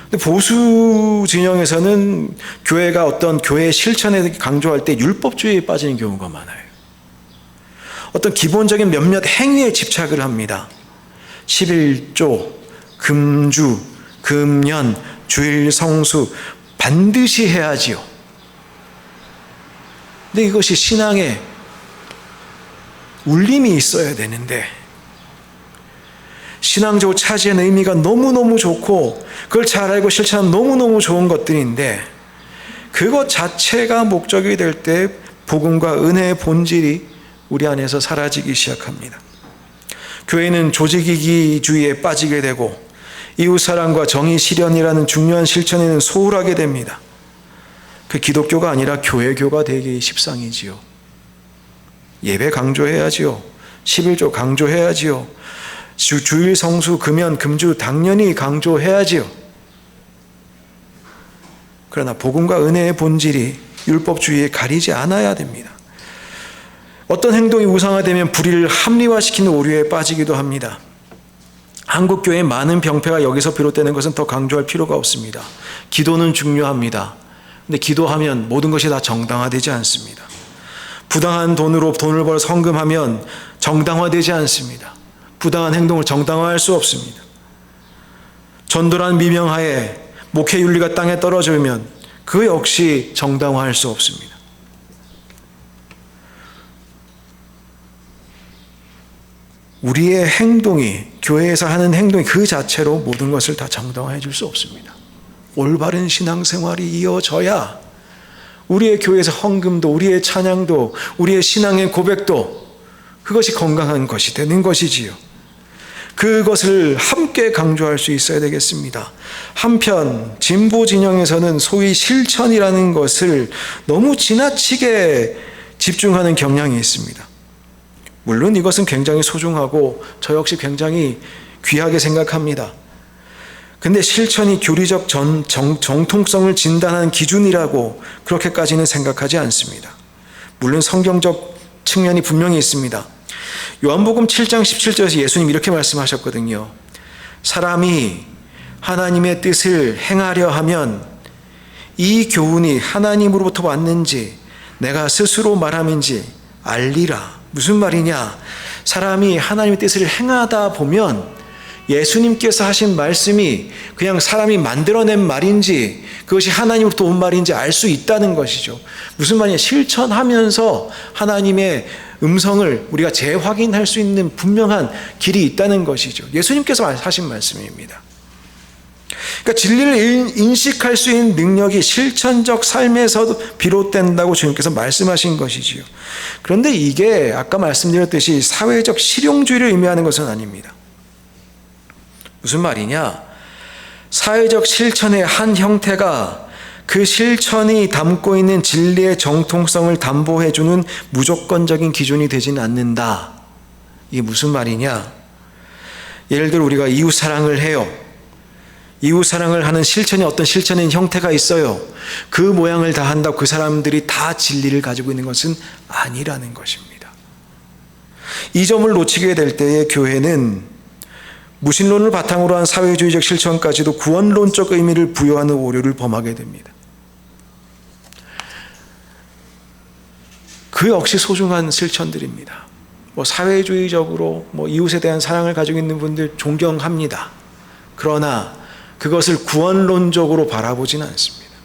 근데 보수 진영에서는 교회가 어떤 교회의 실천에 강조할 때 율법주의에 빠지는 경우가 많아요. 어떤 기본적인 몇몇 행위에 집착을 합니다. 11조, 금주, 금연, 주일 성수 반드시 해야지요. 근데 이것이 신앙에 울림이 있어야 되는데 신앙적으로 차지하는 의미가 너무너무 좋고 그걸 잘 알고 실천하면 너무너무 좋은 것들인데 그것 자체가 목적이 될 때 복음과 은혜의 본질이 우리 안에서 사라지기 시작합니다. 교회는 조직이기주의에 빠지게 되고 이웃사랑과 정의 실현이라는 중요한 실천에는 소홀하게 됩니다. 그 기독교가 아니라 교회교가 되기 십상이지요. 예배 강조해야지요. 11조 강조해야지요. 주일 성수, 금연, 금주 당연히 강조해야지요. 그러나 복음과 은혜의 본질이 율법주의에 가리지 않아야 됩니다. 어떤 행동이 우상화되면 불의를 합리화시키는 오류에 빠지기도 합니다. 한국교회의 많은 병폐가 여기서 비롯되는 것은 더 강조할 필요가 없습니다. 기도는 중요합니다. 근데 기도하면 모든 것이 다 정당화되지 않습니다. 부당한 돈으로 돈을 벌어 헌금하면 정당화되지 않습니다. 부당한 행동을 정당화할 수 없습니다. 전도란 미명하에 목회 윤리가 땅에 떨어지면 그 역시 정당화할 수 없습니다. 우리의 행동이, 교회에서 하는 행동이 그 자체로 모든 것을 다 정당화해 줄 수 없습니다. 올바른 신앙생활이 이어져야 우리의 교회에서 헌금도, 우리의 찬양도, 우리의 신앙의 고백도 그것이 건강한 것이 되는 것이지요. 그것을 함께 강조할 수 있어야 되겠습니다. 한편 진보 진영에서는 소위 실천이라는 것을 너무 지나치게 집중하는 경향이 있습니다. 물론 이것은 굉장히 소중하고 저 역시 굉장히 귀하게 생각합니다. 근데 실천이 교리적 정통성을 진단하는 기준이라고 그렇게까지는 생각하지 않습니다. 물론 성경적 측면이 분명히 있습니다. 요한복음 7장 17절에서 예수님 이렇게 말씀하셨거든요. 사람이 하나님의 뜻을 행하려 하면 이 교훈이 하나님으로부터 왔는지 내가 스스로 말함인지 알리라. 무슨 말이냐? 사람이 하나님의 뜻을 행하다 보면 예수님께서 하신 말씀이 그냥 사람이 만들어낸 말인지 그것이 하나님으로부터 온 말인지 알 수 있다는 것이죠. 무슨 말이냐? 실천하면서 하나님의 음성을 우리가 재확인할 수 있는 분명한 길이 있다는 것이죠. 예수님께서 하신 말씀입니다. 그러니까 진리를 인식할 수 있는 능력이 실천적 삶에서 비롯된다고 주님께서 말씀하신 것이지요. 그런데 이게 아까 말씀드렸듯이 사회적 실용주의를 의미하는 것은 아닙니다. 무슨 말이냐? 사회적 실천의 한 형태가 그 실천이 담고 있는 진리의 정통성을 담보해주는 무조건적인 기준이 되지는 않는다. 이게 무슨 말이냐? 예를 들어 우리가 이웃 사랑을 해요. 이웃 사랑을 하는 실천이 어떤 실천의 형태가 있어요. 그 모양을 다 한다고 그 사람들이 다 진리를 가지고 있는 것은 아니라는 것입니다. 이 점을 놓치게 될 때에 교회는 무신론을 바탕으로 한 사회주의적 실천까지도 구원론적 의미를 부여하는 오류를 범하게 됩니다. 그 역시 소중한 실천들입니다. 사회주의적으로 이웃에 대한 사랑을 가지고 있는 분들 존경합니다. 그러나 그것을 구원론적으로 바라보지는 않습니다.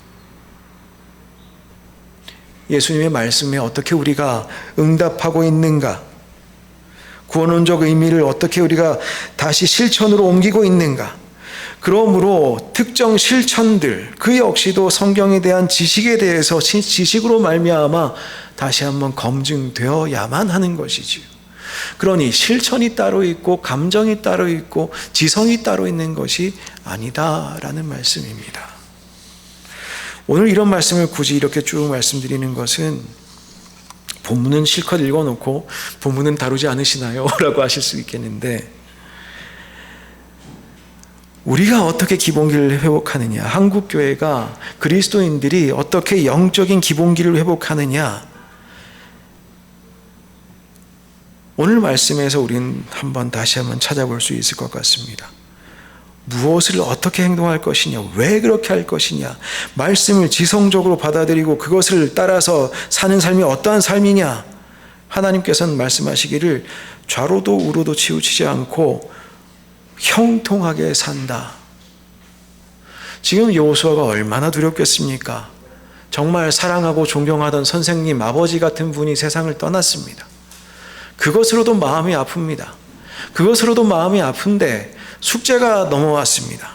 예수님의 말씀에 어떻게 우리가 응답하고 있는가? 구원론적 의미를 어떻게 우리가 다시 실천으로 옮기고 있는가? 그러므로 특정 실천들, 그 역시도 성경에 대한 지식에 대해서 지식으로 말미암아 다시 한번 검증되어야만 하는 것이지요. 그러니 실천이 따로 있고 감정이 따로 있고 지성이 따로 있는 것이 아니다라는 말씀입니다. 오늘 이런 말씀을 굳이 이렇게 쭉 말씀드리는 것은 본문은 실컷 읽어놓고 본문은 다루지 않으시나요? 라고 하실 수 있겠는데, 우리가 어떻게 기본기를 회복하느냐, 한국교회가 그리스도인들이 어떻게 영적인 기본기를 회복하느냐, 오늘 말씀에서 우리는 다시 한번 찾아볼 수 있을 것 같습니다. 무엇을 어떻게 행동할 것이냐, 왜 그렇게 할 것이냐, 말씀을 지성적으로 받아들이고 그것을 따라서 사는 삶이 어떠한 삶이냐, 하나님께서는 말씀하시기를 좌로도 우로도 치우치지 않고 형통하게 산다. 지금 여호수아가 얼마나 두렵겠습니까? 정말 사랑하고 존경하던 선생님, 아버지 같은 분이 세상을 떠났습니다. 그것으로도 마음이 아픕니다. 그것으로도 마음이 아픈데 숙제가 넘어왔습니다.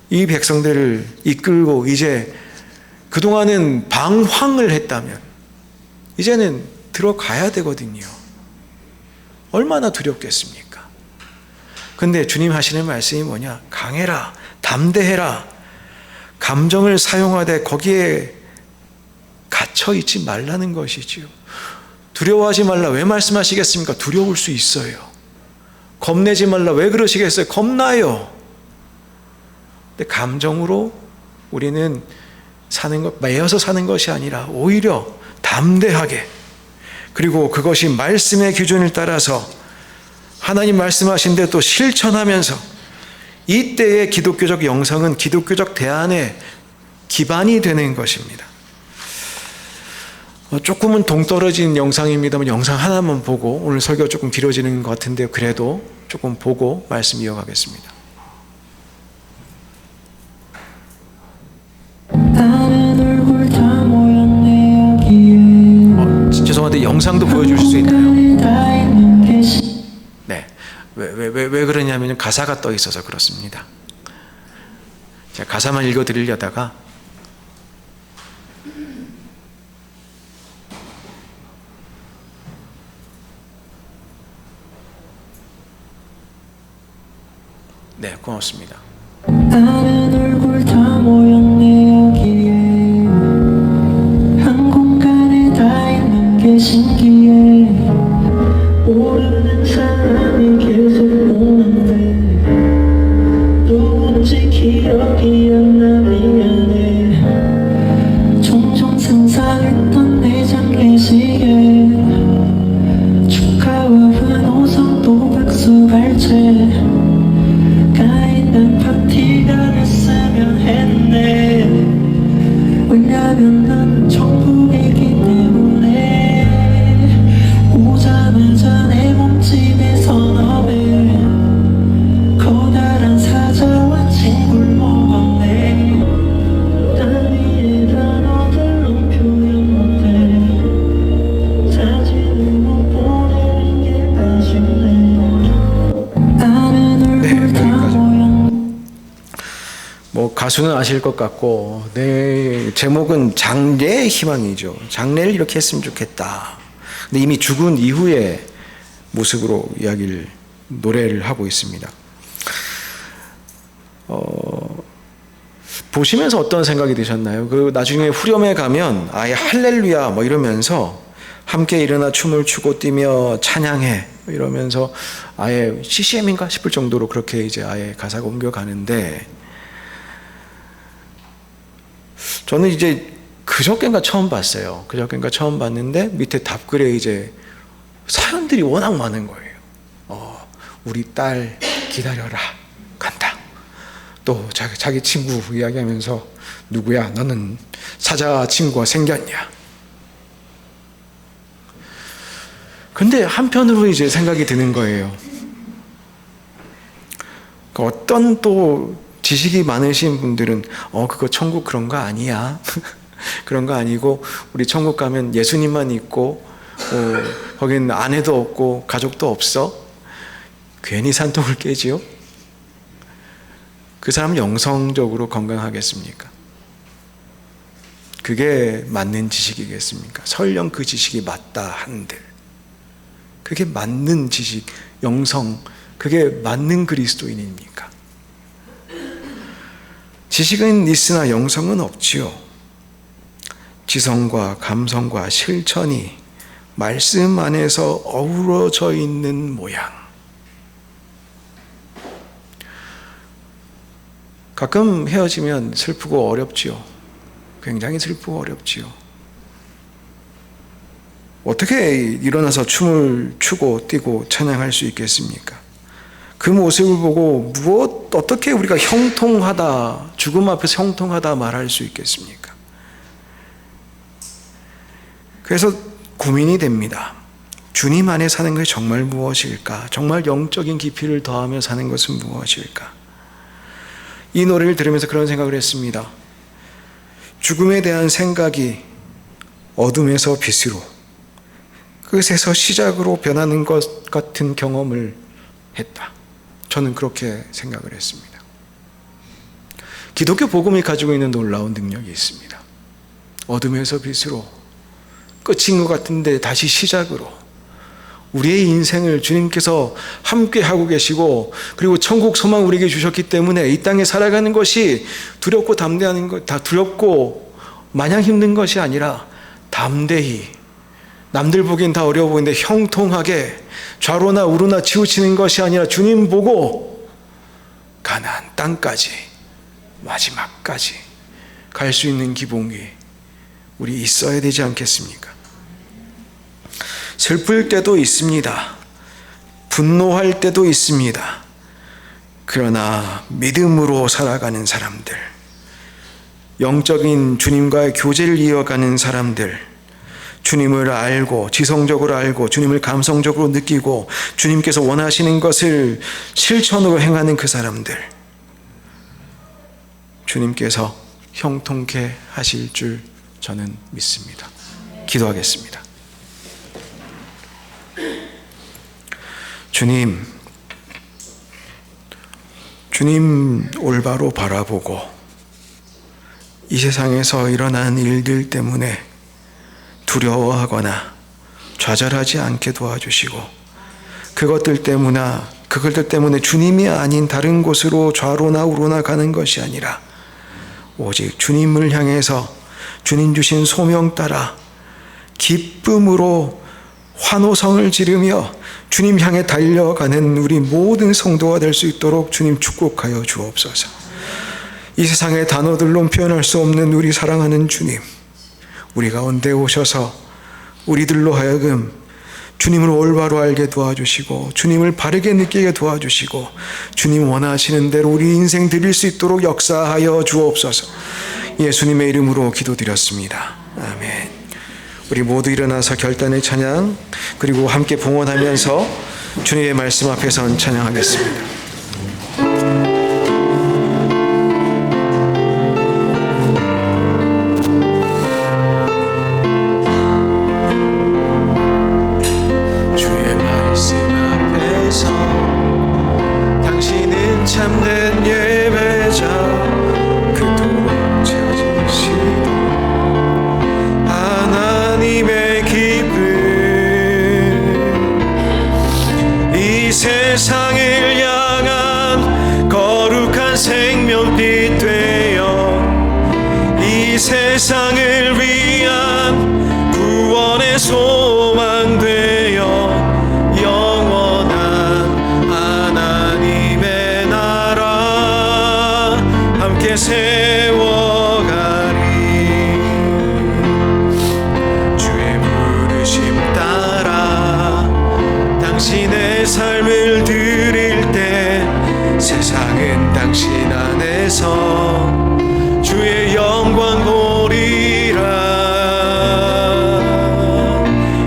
이 백성들을 이끌고 이제 그동안은 방황을 했다면 이제는 들어가야 되거든요. 얼마나 두렵겠습니까? 근데 주님 하시는 말씀이 뭐냐? 강해라, 담대해라. 감정을 사용하되 거기에 갇혀 있지 말라는 것이지요. 두려워하지 말라. 왜 말씀하시겠습니까? 두려울 수 있어요. 겁내지 말라. 왜 그러시겠어요? 겁나요. 근데 감정으로 우리는 사는 것, 매여서 사는 것이 아니라 오히려 담대하게, 그리고 그것이 말씀의 기준을 따라서 하나님 말씀하신 데 또 실천하면서, 이때의 기독교적 영성은 기독교적 대안의 기반이 되는 것입니다. 조금은 동떨어진 영상입니다만 영상 하나만 보고, 오늘 설교가 조금 길어지는 것 같은데 그래도 조금 보고 말씀 이어가겠습니다. 죄송한데 영상도 보여주실 수 있나요? 네. 왜 그러냐면 가사가 떠 있어서 그렇습니다. 제가 가사만 읽어드리려다가 네, 고맙습니다. 아는 얼굴 다 모였네 여기에 한 공간에 다 있는 게 신기해 모르는 사람이 계속 오는데 누군지 기억이 안 나 미안해 종종 상상했던 내 장례식에 축하와 환호성 또 박수 발채 난 파티가 됐으면 했네 왜냐면 난 천국이기 때문에 오자마자 내 몸집에 선업에 커다란 사자와 친구를 먹었네 땀 위에 단어들로 표현 못해 사진을 못 보내는 게 아쉽네 아는 얼굴 다 뭐 가수는 아실 것 같고 내 제목은 장래의 희망이죠. 장래를 이렇게 했으면 좋겠다. 근데 이미 죽은 이후의 모습으로 노래를 하고 있습니다. 보시면서 어떤 생각이 드셨나요? 그리고 나중에 후렴에 가면 아예 할렐루야 뭐 이러면서 함께 일어나 춤을 추고 뛰며 찬양해 이러면서 아예 CCM인가 싶을 정도로 그렇게 이제 아예 가사가 옮겨가는데, 저는 이제 그저껜가 처음 봤어요. 그저껜가 처음 봤는데 밑에 답글에 이제 사연들이 워낙 많은 거예요. 우리 딸 기다려라 간다. 또 자기 친구 이야기하면서 누구야 너는 사자 친구가 생겼냐. 근데 한편으로 이제 생각이 드는 거예요. 어떤 또 지식이 많으신 분들은 그거 천국 그런 거 아니야. 그런 거 아니고 우리 천국 가면 예수님만 있고 거긴 아내도 없고 가족도 없어. 괜히 산통을 깨지요. 그 사람은 영성적으로 건강하겠습니까? 그게 맞는 지식이겠습니까? 설령 그 지식이 맞다 한들 그게 맞는 지식, 영성, 그게 맞는 그리스도인입니까? 지식은 있으나 영성은 없지요. 지성과 감성과 실천이 말씀 안에서 어우러져 있는 모양. 가끔 헤어지면 슬프고 어렵지요. 굉장히 슬프고 어렵지요. 어떻게 일어나서 춤을 추고 뛰고 찬양할 수 있겠습니까? 그 모습을 보고 어떻게 우리가 형통하다, 죽음 앞에서 형통하다 말할 수 있겠습니까? 그래서 고민이 됩니다. 주님 안에 사는 것이 정말 무엇일까? 정말 영적인 깊이를 더하며 사는 것은 무엇일까? 이 노래를 들으면서 그런 생각을 했습니다. 죽음에 대한 생각이 어둠에서 빛으로, 끝에서 시작으로 변하는 것 같은 경험을 했다. 저는 그렇게 생각을 했습니다. 기독교 복음이 가지고 있는 놀라운 능력이 있습니다. 어둠에서 빛으로, 끝인 것 같은데 다시 시작으로, 우리의 인생을 주님께서 함께 하고 계시고, 그리고 천국 소망 우리에게 주셨기 때문에 이 땅에 살아가는 것이 두렵고 담대한 것, 다 두렵고 마냥 힘든 것이 아니라 담대히, 남들 보기엔 다 어려워 보이는데 형통하게 좌로나 우로나 치우치는 것이 아니라 주님 보고 가나안 땅까지, 마지막까지 갈 수 있는 기봉이 우리 있어야 되지 않겠습니까? 슬플 때도 있습니다. 분노할 때도 있습니다. 그러나 믿음으로 살아가는 사람들, 영적인 주님과의 교제를 이어가는 사람들, 주님을 알고 지성적으로 알고 주님을 감성적으로 느끼고 주님께서 원하시는 것을 실천으로 행하는 그 사람들, 주님께서 형통케 하실 줄 저는 믿습니다. 기도하겠습니다. 주님 올바로 바라보고 이 세상에서 일어나는 일들 때문에 두려워하거나 좌절하지 않게 도와주시고, 그것들 때문에 주님이 아닌 다른 곳으로 좌로나 우로나 가는 것이 아니라 오직 주님을 향해서 주님 주신 소명 따라 기쁨으로 환호성을 지르며 주님 향해 달려가는 우리 모든 성도가 될 수 있도록 주님 축복하여 주옵소서. 이 세상의 단어들로 표현할 수 없는 우리 사랑하는 주님, 우리 가운데 오셔서 우리들로 하여금 주님을 올바로 알게 도와주시고 주님을 바르게 느끼게 도와주시고 주님 원하시는 대로 우리 인생 드릴 수 있도록 역사하여 주옵소서. 예수님의 이름으로 기도드렸습니다. 아멘. 우리 모두 일어나서 결단의 찬양, 그리고 함께 봉헌하면서 주님의 말씀 앞에서 찬양하겠습니다. 주의 말씀 앞에서 당신은 참된 예배자, 세상을 위한 구원의 소망 되어 영원한 하나님의 나라 함께 세워가리. 주의 부르심 따라 당신의 삶을 드릴 때 세상은 당신 안에서 주의 영광 보리라.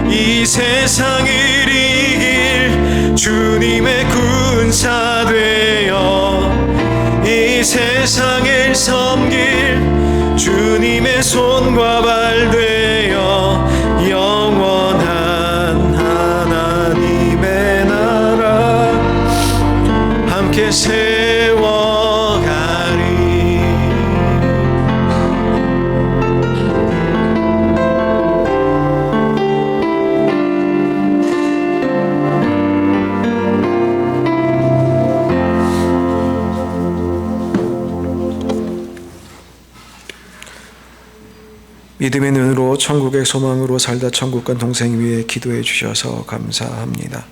이 세상을 이길 주님의 군사 되어 이 세상을 섬길 주님의 손과 발 되어 영원한 하나님의 나라 함께 세워가리. 믿음의 눈으로 천국의 소망으로 살다 천국간 동생 위에 기도해 주셔서 감사합니다.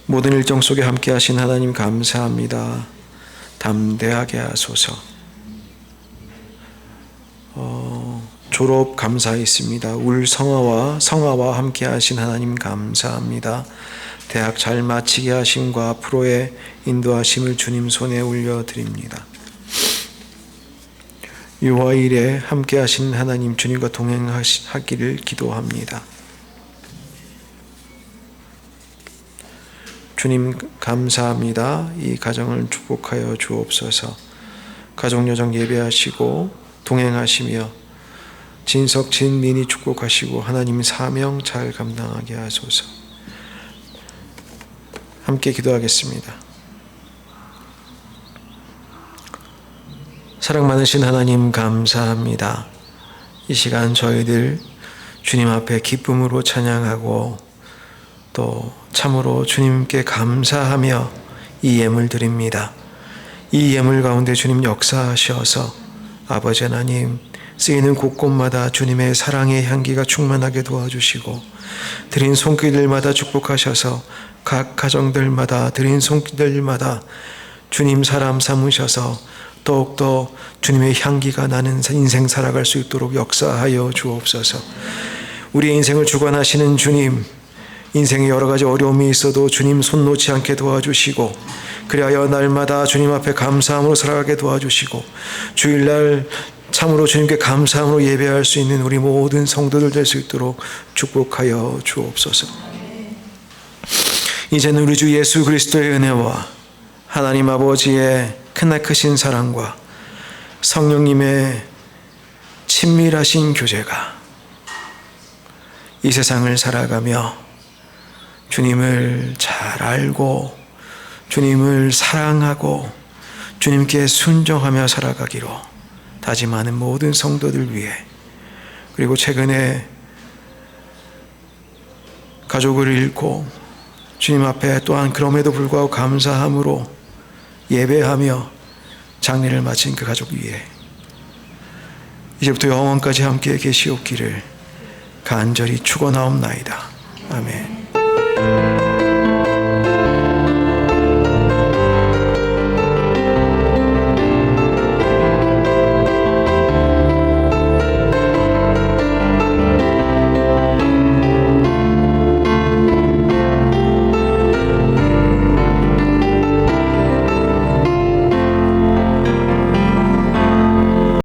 모든 일정 속에 함께 하신 하나님 감사합니다. 담대하게 하소서. 졸업 감사했습니다. 울 성화와 함께 하신 하나님 감사합니다. 대학 잘 마치게 하심과 앞으로의 인도하심을 주님 손에 올려드립니다. 유아일에 함께 하신 하나님 주님과 동행하기를 기도합니다. 주님 감사합니다. 이 가정을 축복하여 주옵소서. 가족여정 예배하시고 동행하시며 진석 진민이 축복하시고 하나님 사명 잘 감당하게 하소서. 함께 기도하겠습니다. 사랑 많으신 하나님 감사합니다. 이 시간 저희들 주님 앞에 기쁨으로 찬양하고 또 참으로 주님께 감사하며 이 예물 드립니다. 이 예물 가운데 주님 역사하셔서 아버지 하나님 쓰이는 곳곳마다 주님의 사랑의 향기가 충만하게 도와주시고 드린 손길들마다 축복하셔서 각 가정들마다 드린 손길들마다 주님 사람 삼으셔서 더욱더 주님의 향기가 나는 인생 살아갈 수 있도록 역사하여 주옵소서. 우리의 인생을 주관하시는 주님, 인생에 여러 가지 어려움이 있어도 주님 손 놓지 않게 도와주시고 그리하여 날마다 주님 앞에 감사함으로 살아가게 도와주시고 주일날 참으로 주님께 감사함으로 예배할 수 있는 우리 모든 성도들 될 수 있도록 축복하여 주옵소서. 이제는 우리 주 예수 그리스도의 은혜와 하나님 아버지의 크나 크신 사랑과 성령님의 친밀하신 교제가 이 세상을 살아가며 주님을 잘 알고 주님을 사랑하고 주님께 순종하며 살아가기로 다짐하는 모든 성도들 위해 그리고 최근에 가족을 잃고 주님 앞에 또한 그럼에도 불구하고 감사함으로 예배하며 장례를 마친 그 가족 위에 이제부터 영원까지 함께 계시옵기를 간절히 축원하옵나이다. 아멘.